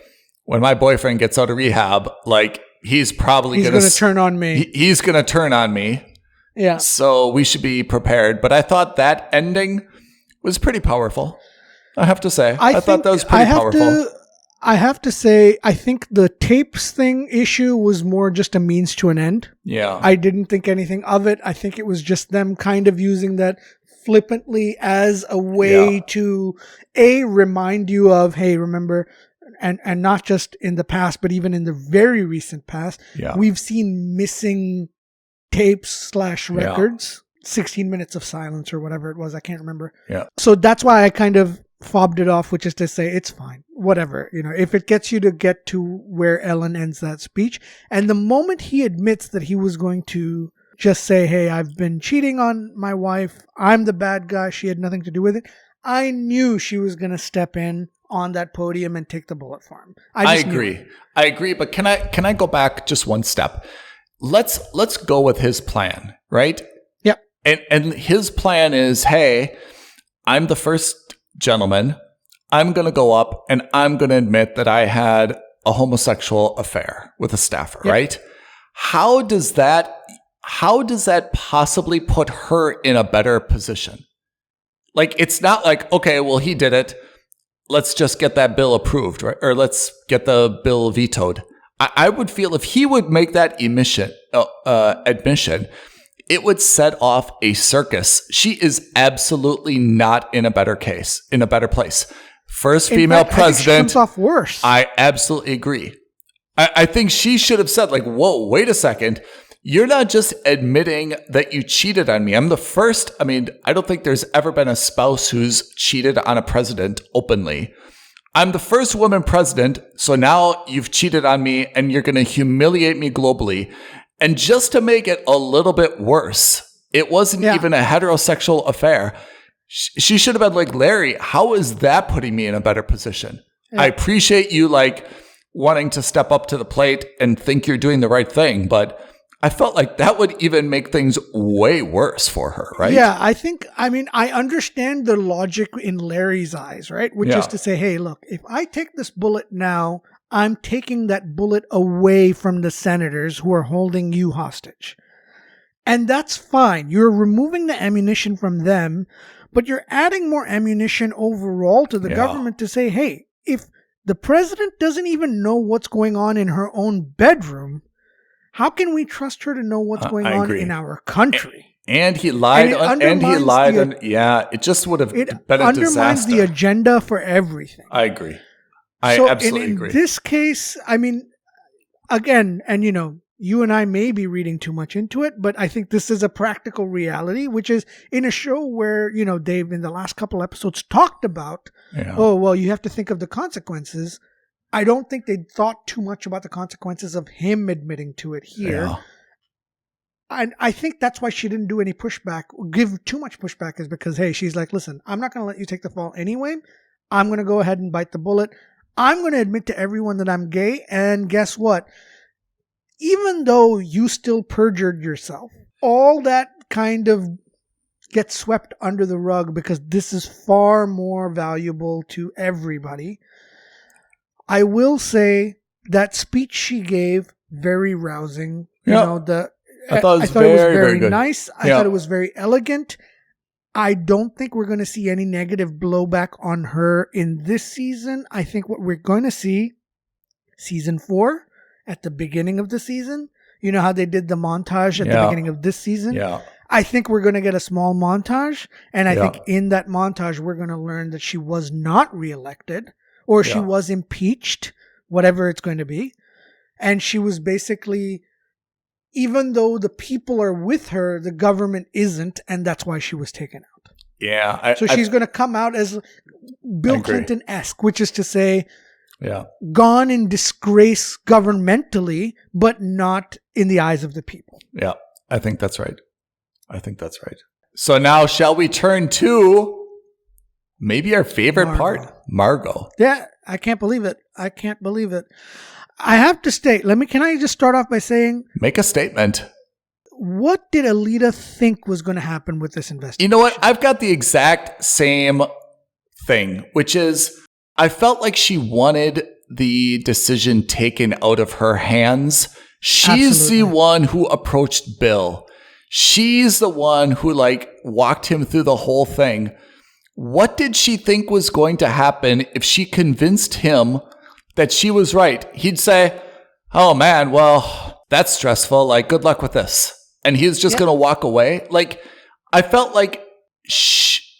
when my boyfriend gets out of rehab, like, he's going to turn on me. He's going to turn on me. Yeah. So we should be prepared. But I thought that ending was pretty powerful. I have to say. I thought that was pretty powerful. I have to say, I think the tapes thing issue was more just a means to an end. Yeah. I didn't think anything of it. I think it was just them kind of using that flippantly as a way to remind you of, hey, remember, and not just in the past, but even in the very recent past, we've seen missing tapes / records, 16 minutes of silence or whatever it was. I can't remember. Yeah. So that's why I kind of fobbed it off, which is to say, it's fine, whatever. If it gets you to get to where Ellen ends that speech. And the moment he admits that he was going to just say, hey, I've been cheating on my wife, I'm the bad guy, she had nothing to do with it, I knew she was going to step in on that podium and take the bullet for him. I agree. But can I go back just one step? Let's go with his plan, right? Yep. And his plan is, hey, I'm the first gentleman. I'm going to go up and I'm going to admit that I had a homosexual affair with a staffer, right? How does that possibly put her in a better position? Like, it's not like, okay, well, he did it. Let's just get that bill approved, right? Or let's get the bill vetoed. I would feel if he would make that admission, it would set off a circus. She is absolutely not in a better place. First female president. I think she comes off worse. I absolutely agree. I think she should have said, like, whoa, wait a second. You're not just admitting that you cheated on me. I'm the first. I mean, I don't think there's ever been a spouse who's cheated on a president openly. I'm the first woman president, so now you've cheated on me and you're going to humiliate me globally. And just to make it a little bit worse, it wasn't even a heterosexual affair. She should have been like, Larry, how is that putting me in a better position? Yeah. I appreciate you wanting to step up to the plate and think you're doing the right thing, but I felt like that would even make things way worse for her, right? Yeah, I understand the logic in Larry's eyes, right? Which is to say, hey, look, if I take this bullet now, I'm taking that bullet away from the senators who are holding you hostage. And that's fine. You're removing the ammunition from them, but you're adding more ammunition overall to the government to say, hey, if the president doesn't even know what's going on in her own bedroom, how can we trust her to know what's going on in our country? And he lied. It just would have been a disaster. It undermines the agenda for everything. I agree. I absolutely agree. In this case, again, and you and I may be reading too much into it, but I think this is a practical reality, which is in a show where, Dave, in the last couple episodes talked about, you have to think of the consequences. I don't think they thought too much about the consequences of him admitting to it here. Yeah. And I think that's why she didn't do any pushback, give too much pushback, is because, hey, she's like, listen, I'm not going to let you take the fall anyway. I'm going to go ahead and bite the bullet. I'm going to admit to everyone that I'm gay. And guess what? Even though you still perjured yourself, all that kind of gets swept under the rug because this is far more valuable to everybody. I will say that speech she gave, very rousing. I thought it was very good. Nice. I thought it was very elegant. I don't think we're going to see any negative blowback on her in this season. I think what we're going to see, season 4, at the beginning of the season, you know how they did the montage at the beginning of this season? Yeah. I think we're going to get a small montage. And I think in that montage, we're going to learn that she was not reelected. Or she was impeached, whatever it's going to be. And she was basically, even though the people are with her, the government isn't, and that's why she was taken out. Yeah. So she's going to come out as Bill Clinton-esque, which is to say, gone in disgrace governmentally, but not in the eyes of the people. Yeah, I think that's right. So now shall we turn to maybe our favorite part, Margot. Yeah, I can't believe it. I have to state, can I just start off by saying... Make a statement. What did Alita think was going to happen with this investigation? You know what? I've got the exact same thing, which is I felt like she wanted the decision taken out of her hands. She's the one who approached Bill. She's the one who walked him through the whole thing. What did she think was going to happen if she convinced him that she was right, he'd say, oh man, well, that's stressful. Like, good luck with this. And he's just going to walk away. Like, I felt like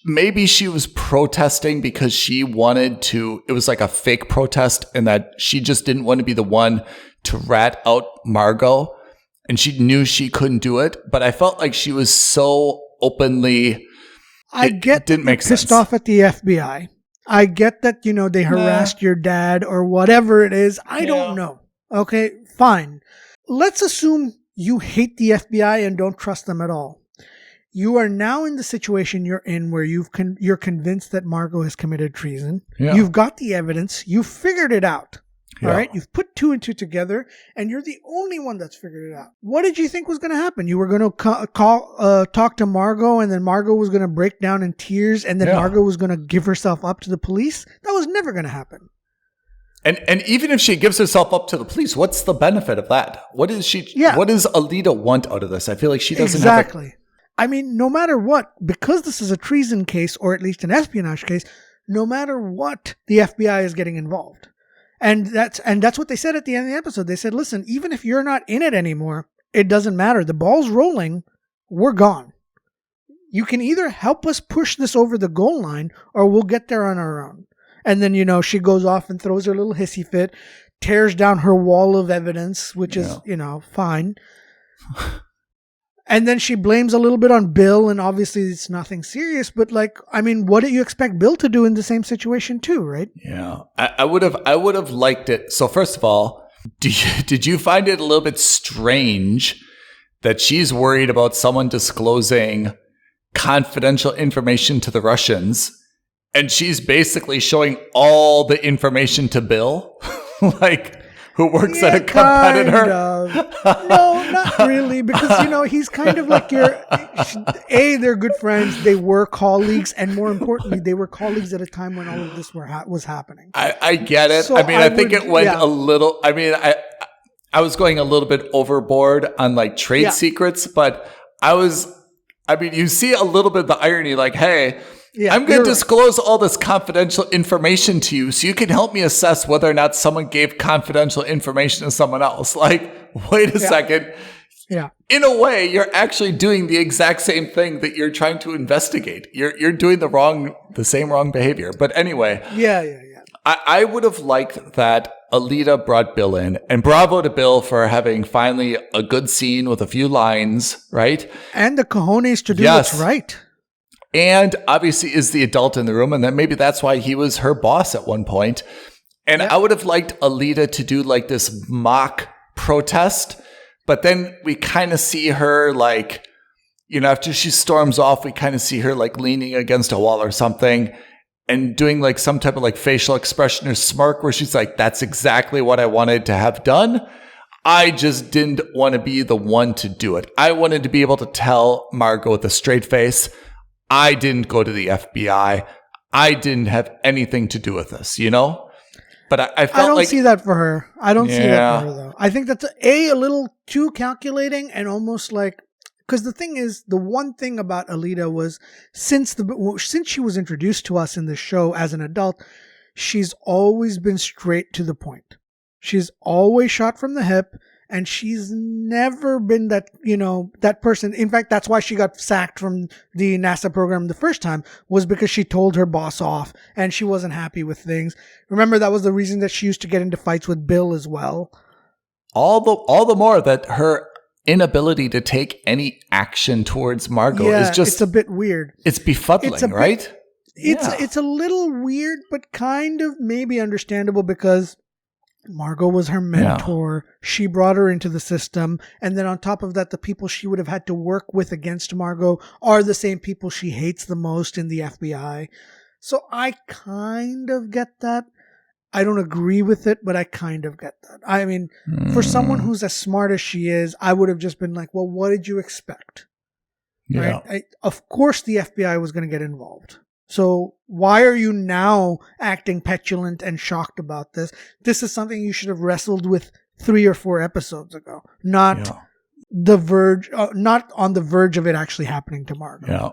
maybe she was protesting because she wanted to, it was like a fake protest, and that she just didn't want to be the one to rat out Margot, and she knew she couldn't do it. But I felt like she was so openly, didn't make sense. Pissed off at the FBI. I get that, they harassed your dad or whatever it is. I don't know. Okay, fine. Let's assume you hate the FBI and don't trust them at all. You are now in the situation you're in where you're convinced that Margot has committed treason. Yeah. You've got the evidence. You've figured it out. Yeah. All right. You've put 2 and 2 together, and you're the only one that's figured it out. What did you think was going to happen? You were going to talk to Margot, and then Margot was going to break down in tears, and then Margot was going to give herself up to the police? That was never going to happen. And even if she gives herself up to the police, what's the benefit of that? What does Alita want out of this? I feel like she doesn't exactly. I mean, no matter what, because this is a treason case, or at least an espionage case, no matter what, the FBI is getting involved. And that's what they said at the end of the episode. They said, listen, even if you're not in it anymore, it doesn't matter. The ball's rolling. We're gone. You can either help us push this over the goal line, or we'll get there on our own. And then, she goes off and throws her little hissy fit, tears down her wall of evidence, which is, fine. And then she blames a little bit on Bill, and obviously it's nothing serious, but what do you expect Bill to do in the same situation too, right? Yeah. I would have liked it. So first of all, did you find it a little bit strange that she's worried about someone disclosing confidential information to the Russians, and she's basically showing all the information to Bill? Who works at a competitor? Kind of. No, not really, because, he's kind of like they're good friends, they were colleagues, and more importantly, they were colleagues at a time when all of this was happening. I get it. So I think it went a little, I was going a little bit overboard on trade secrets, but you see a little bit of the irony, hey, I'm going to disclose all this confidential information to you so you can help me assess whether or not someone gave confidential information to someone else. Wait a second. Yeah. In a way, you're actually doing the exact same thing that you're trying to investigate. You're doing the same wrong behavior. But anyway. Yeah. I would have liked that Alita brought Bill in, and bravo to Bill for having finally a good scene with a few lines, right? And the cojones to do what's right. And obviously is the adult in the room, and then maybe that's why he was her boss at one point. And I would have liked Alita to do this mock protest, but then we kind of see her after she storms off, we kind of see her leaning against a wall or something and doing some type of facial expression or smirk where she's like, that's exactly what I wanted to have done. I just didn't want to be the one to do it. I wanted to be able to tell Margot with a straight face, I didn't go to the FBI. I didn't have anything to do with this, But I felt I don't see that for her. I don't see that for her, though. I think that's a little too calculating, and almost because the thing is, the one thing about Alita was since she was introduced to us in the show as an adult, she's always been straight to the point. She's always shot from the hip. And she's never been that, that person. In fact, that's why she got sacked from the NASA program the first time, was because she told her boss off and she wasn't happy with things. Remember, that was the reason that she used to get into fights with Bill as well. All the more that her inability to take any action towards Margot is just... it's a bit weird. It's befuddling, right? It's a little weird, but kind of maybe understandable because Margot was her mentor. Yeah. She brought her into the system. And then on top of that, the people she would have had to work with against Margot are the same people she hates the most in the FBI. So I kind of get that. I don't agree with it, but I kind of get that. For someone who's as smart as she is, I would have just been like, well, what did you expect? Yeah. Right? Of course the FBI was going to get involved. So why are you now acting petulant and shocked about this? This is something you should have wrestled with 3 or 4 episodes ago, not on the verge of it actually happening to Margot. Yeah,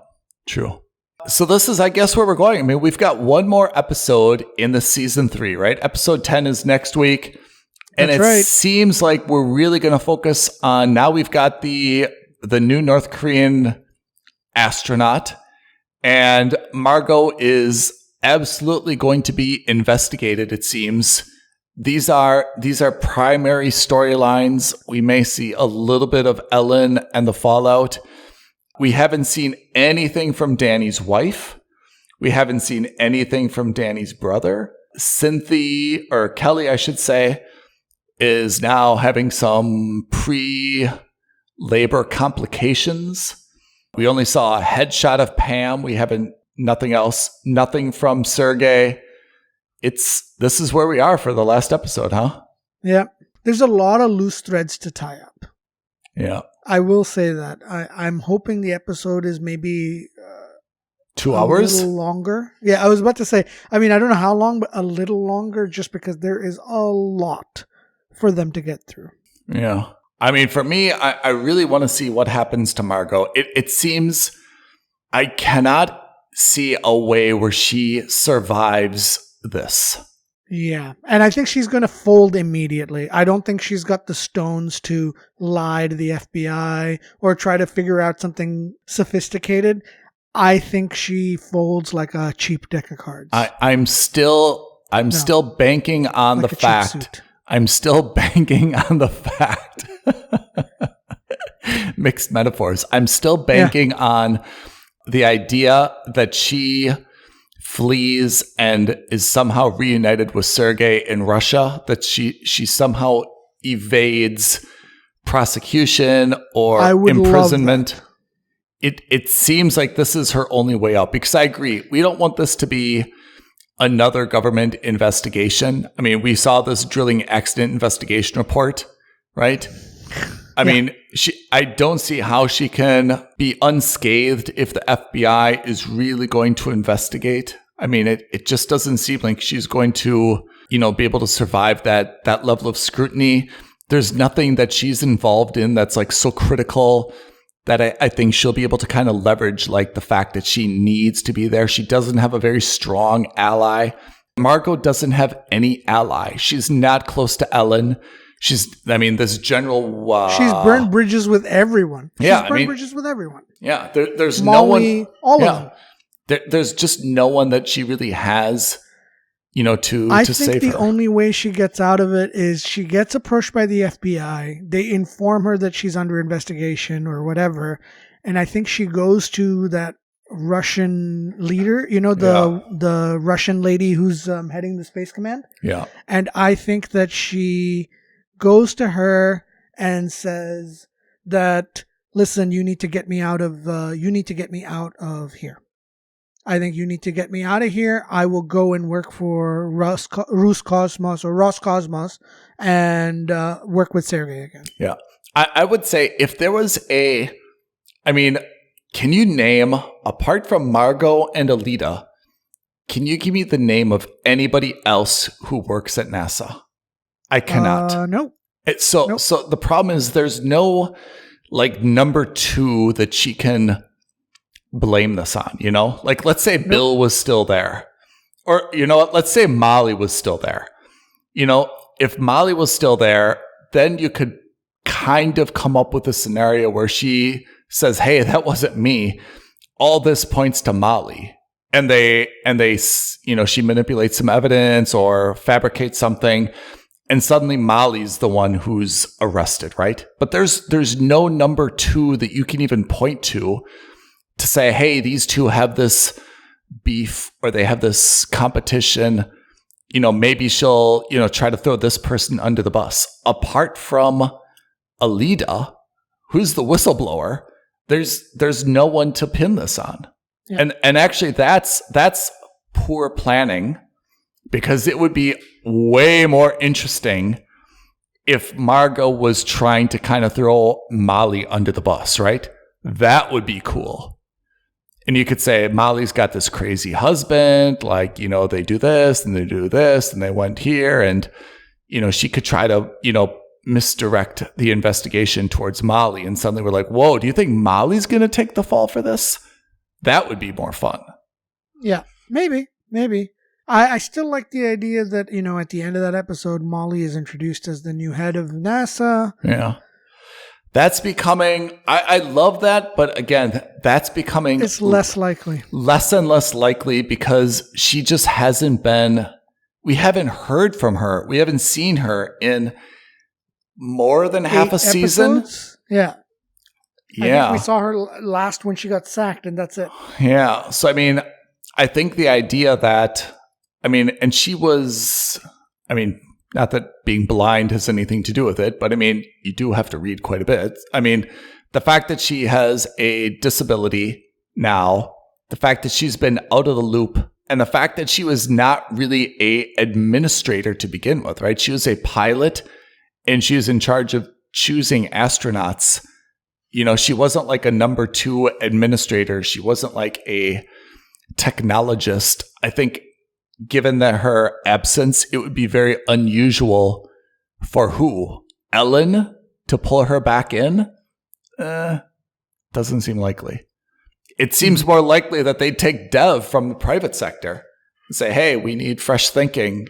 true. So this is, I guess, where we're going. I mean, we've got one more episode in the season 3, right? Episode 10 is next week. And it seems like we're really going to focus on, now we've got the new North Korean astronaut, and Margot is absolutely going to be investigated, it seems. These are primary storylines. We may see a little bit of Ellen and the fallout. We haven't seen anything from Danny's wife. We haven't seen anything from Danny's brother. Kelly, I should say, is now having some pre-labor complications. We only saw a headshot of Pam. We haven't, nothing else, nothing from Sergey. This is where we are for the last episode, huh? Yeah. There's a lot of loose threads to tie up. Yeah. I will say that. I'm hoping the episode is maybe 2 hours? A little longer. Yeah, I was about to say, I mean, I don't know how long, but a little longer, just because there is a lot for them to get through. Yeah. I mean, for me, I really want to see what happens to Margot. It seems I cannot see a way where she survives this. Yeah. And I think she's going to fold immediately. I don't think she's got the stones to lie to the FBI or try to figure out something sophisticated. I think she folds like a cheap deck of cards. I'm still banking on the fact. I'm still banking on the fact. Mixed metaphors. I'm still banking on the idea that she flees and is somehow reunited with Sergei in Russia, that she somehow evades prosecution or imprisonment. It seems like this is her only way out, because I agree. We don't want this to be another government investigation. I mean, we saw this drilling accident investigation report, right? I mean, I don't see how she can be unscathed if the FBI is really going to investigate. I mean, it just doesn't seem like she's going to, be able to survive that level of scrutiny. There's nothing that she's involved in that's like so critical that I think she'll be able to kind of leverage, like the fact that she needs to be there. She doesn't have a very strong ally. Margot doesn't have any ally. She's not close to Ellen. This general... she's burned bridges with everyone. Bridges with everyone. Yeah, there's Molly, no one... all of them. There's just no one that she really has, to I save her. think the only way she gets out of it is she gets approached by the FBI. They inform her that she's under investigation or whatever. And I think she goes to that Russian leader, the Russian lady who's heading the Space Command. Yeah. And I think that she goes to her and says that, listen, you need to get me out of here. I think you need to get me out of here. I will go and work for Roscosmos and work with Sergei again. Yeah. I would say if there was can you name, apart from Margot and Alita, can you give me the name of anybody else who works at NASA? I cannot. No. So the problem is there's no number 2 that she can blame this on, Like, let's say Bill was still there. Or, let's say Molly was still there. If Molly was still there, then you could kind of come up with a scenario where she says, hey, that wasn't me. All this points to Molly. And she manipulates some evidence or fabricates something. And suddenly Molly's the one who's arrested, right? But there's no number 2 that you can even point to say, hey, these two have this beef or they have this competition. Maybe she'll, try to throw this person under the bus. Apart from Alita, who's the whistleblower, there's no one to pin this on. Yeah. And actually that's poor planning, because it would be way more interesting if Margot was trying to kind of throw Molly under the bus, right? That would be cool. And you could say, Molly's got this crazy husband, they do this and they do this and they went here. And, she could try to, misdirect the investigation towards Molly. And suddenly we're like, whoa, do you think Molly's going to take the fall for this? That would be more fun. Yeah, maybe. I still like the idea that, at the end of that episode, Molly is introduced as the new head of NASA. Yeah. That's becoming, I love that, but again, that's becoming... It's less likely. Less and less likely because she just hasn't been... We haven't heard from her. We haven't seen her in more than half a season. Episodes? Yeah. Yeah. I think we saw her last when she got sacked, and that's it. Yeah. So, I think the idea that... and she was... not that being blind has anything to do with it, but you do have to read quite a bit. The fact that she has a disability now, the fact that she's been out of the loop, and the fact that she was not really a administrator to begin with, right? She was a pilot, and she was in charge of choosing astronauts. She wasn't like a number 2 administrator. She wasn't like a technologist. I think given that her absence, it would be very unusual for who? Ellen to pull her back in? Doesn't seem likely. It seems more likely that they'd take Dev from the private sector and say, hey, we need fresh thinking.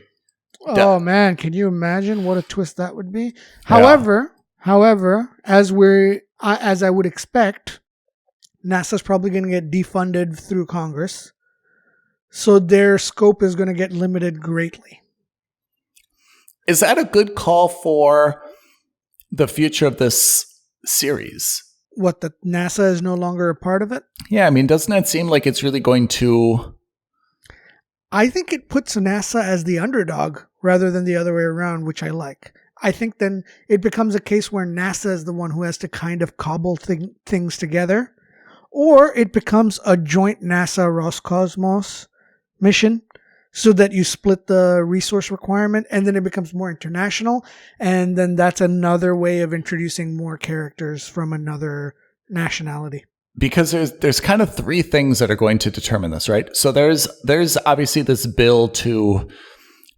Oh, man. Can you imagine what a twist that would be? Yeah. However, as I would expect, NASA's probably going to get defunded through Congress. So their scope is going to get limited greatly. Is that a good call for the future of this series? What, that NASA is no longer a part of it? Yeah, doesn't that seem like it's really going to... I think it puts NASA as the underdog rather than the other way around, which I like. I think then it becomes a case where NASA is the one who has to kind of cobble things together. Or it becomes a joint NASA-Roscosmos mission so that you split the resource requirement, and then it becomes more international, and then that's another way of introducing more characters from another nationality. Because there's kind of 3 things that are going to determine this, right? So there's obviously this bill to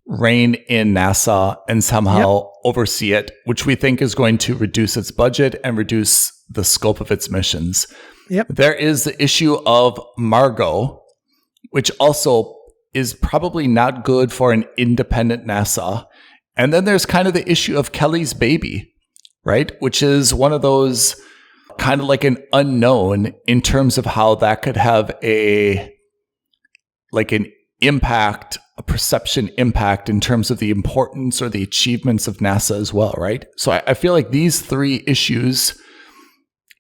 rein in NASA and somehow oversee it, which we think is going to reduce its budget and reduce the scope of its missions. Yep. There is the issue of Margot, which also is probably not good for an independent NASA. And then there's kind of the issue of Kelly's baby, right? Which is one of those kind of like an unknown in terms of how that could have an impact, a perception impact in terms of the importance or the achievements of NASA as well, right? So I feel like these 3 issues,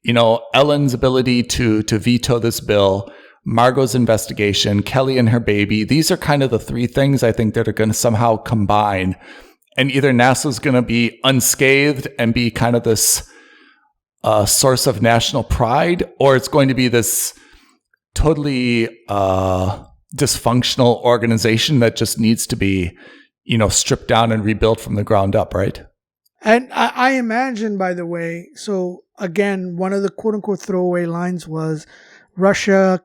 Ellen's ability to veto this bill, Margot's investigation, Kelly and her baby, these are kind of the 3 things I think that are going to somehow combine. And either NASA's going to be unscathed and be kind of this source of national pride, or it's going to be this totally dysfunctional organization that just needs to be, stripped down and rebuilt from the ground up, right? And I imagine, by the way, so again, one of the quote-unquote throwaway lines was Russia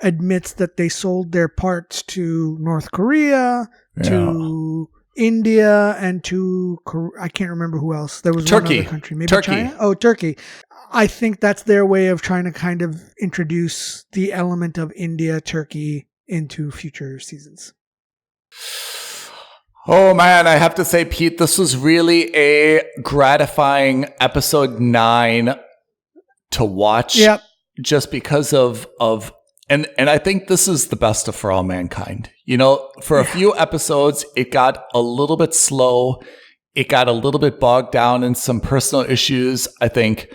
admits that they sold their parts to North Korea, to India, and to, I can't remember who else. There was Turkey. One other country. Maybe China? Oh, Turkey. I think that's their way of trying to kind of introduce the element of India, Turkey into future seasons. Oh man, I have to say, Pete, this was really a gratifying episode 9 to watch. Yep. Just because of and I think this is the best of For All Mankind. For a few episodes, it got a little bit slow. It got a little bit bogged down in some personal issues. I think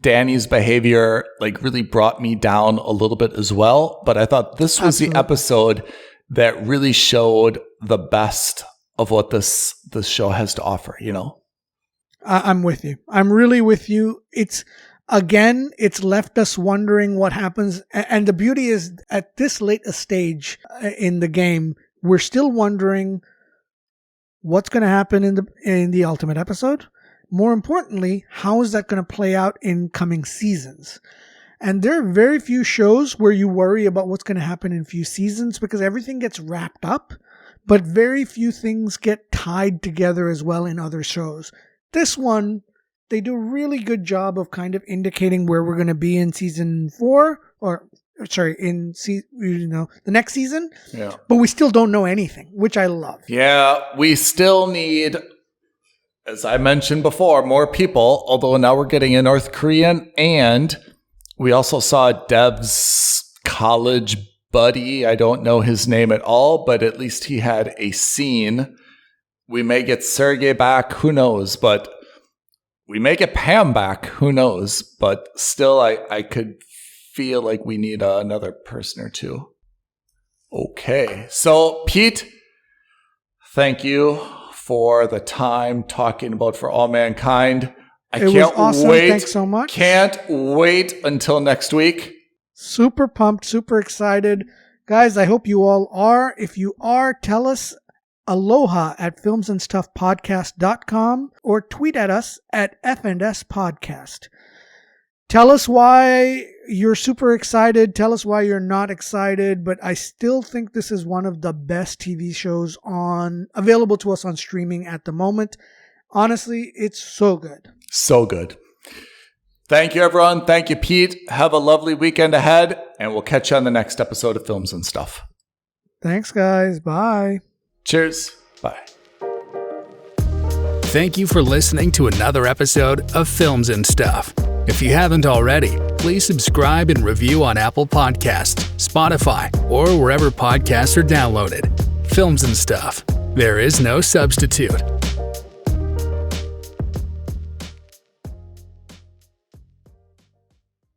Danny's behavior really brought me down a little bit as well. But I thought this was the episode that really showed the best of what this show has to offer, I'm with you. I'm really with you. It's left us wondering what happens. And the beauty is, at this late a stage in the game, we're still wondering what's going to happen in the ultimate episode. More importantly, how is that going to play out in coming seasons? And there are very few shows where you worry about what's going to happen in few seasons because everything gets wrapped up, but very few things get tied together as well in other shows. This one, they do a really good job of kind of indicating where we're going to be in season 4 or the next season. Yeah. But we still don't know anything, which I love. Yeah, we still need, as I mentioned before, more people, although now we're getting a North Korean, and we also saw Dev's college buddy. I don't know his name at all, but at least he had a scene. We may get Sergey back, who knows, but we may get Pam back, who knows, but still I could feel like we need another person or two. Okay, so Pete, thank you for the time talking about For All Mankind. It was awesome. Thanks so much. Can't wait until next week. Super pumped, super excited. Guys, I hope you all are. If you are, tell us aloha at filmsandstuffpodcast.com or tweet at us at F&S Podcast. Tell us why you're super excited. Tell us why you're not excited. But I still think this is one of the best TV shows available to us on streaming at the moment. Honestly, it's so good. So good. Thank you, everyone. Thank you, Pete. Have a lovely weekend ahead, and we'll catch you on the next episode of Films and Stuff. Thanks, guys. Bye. Cheers. Bye. Thank you for listening to another episode of Films and Stuff. If you haven't already, please subscribe and review on Apple Podcasts, Spotify, or wherever podcasts are downloaded. Films and Stuff. There is no substitute.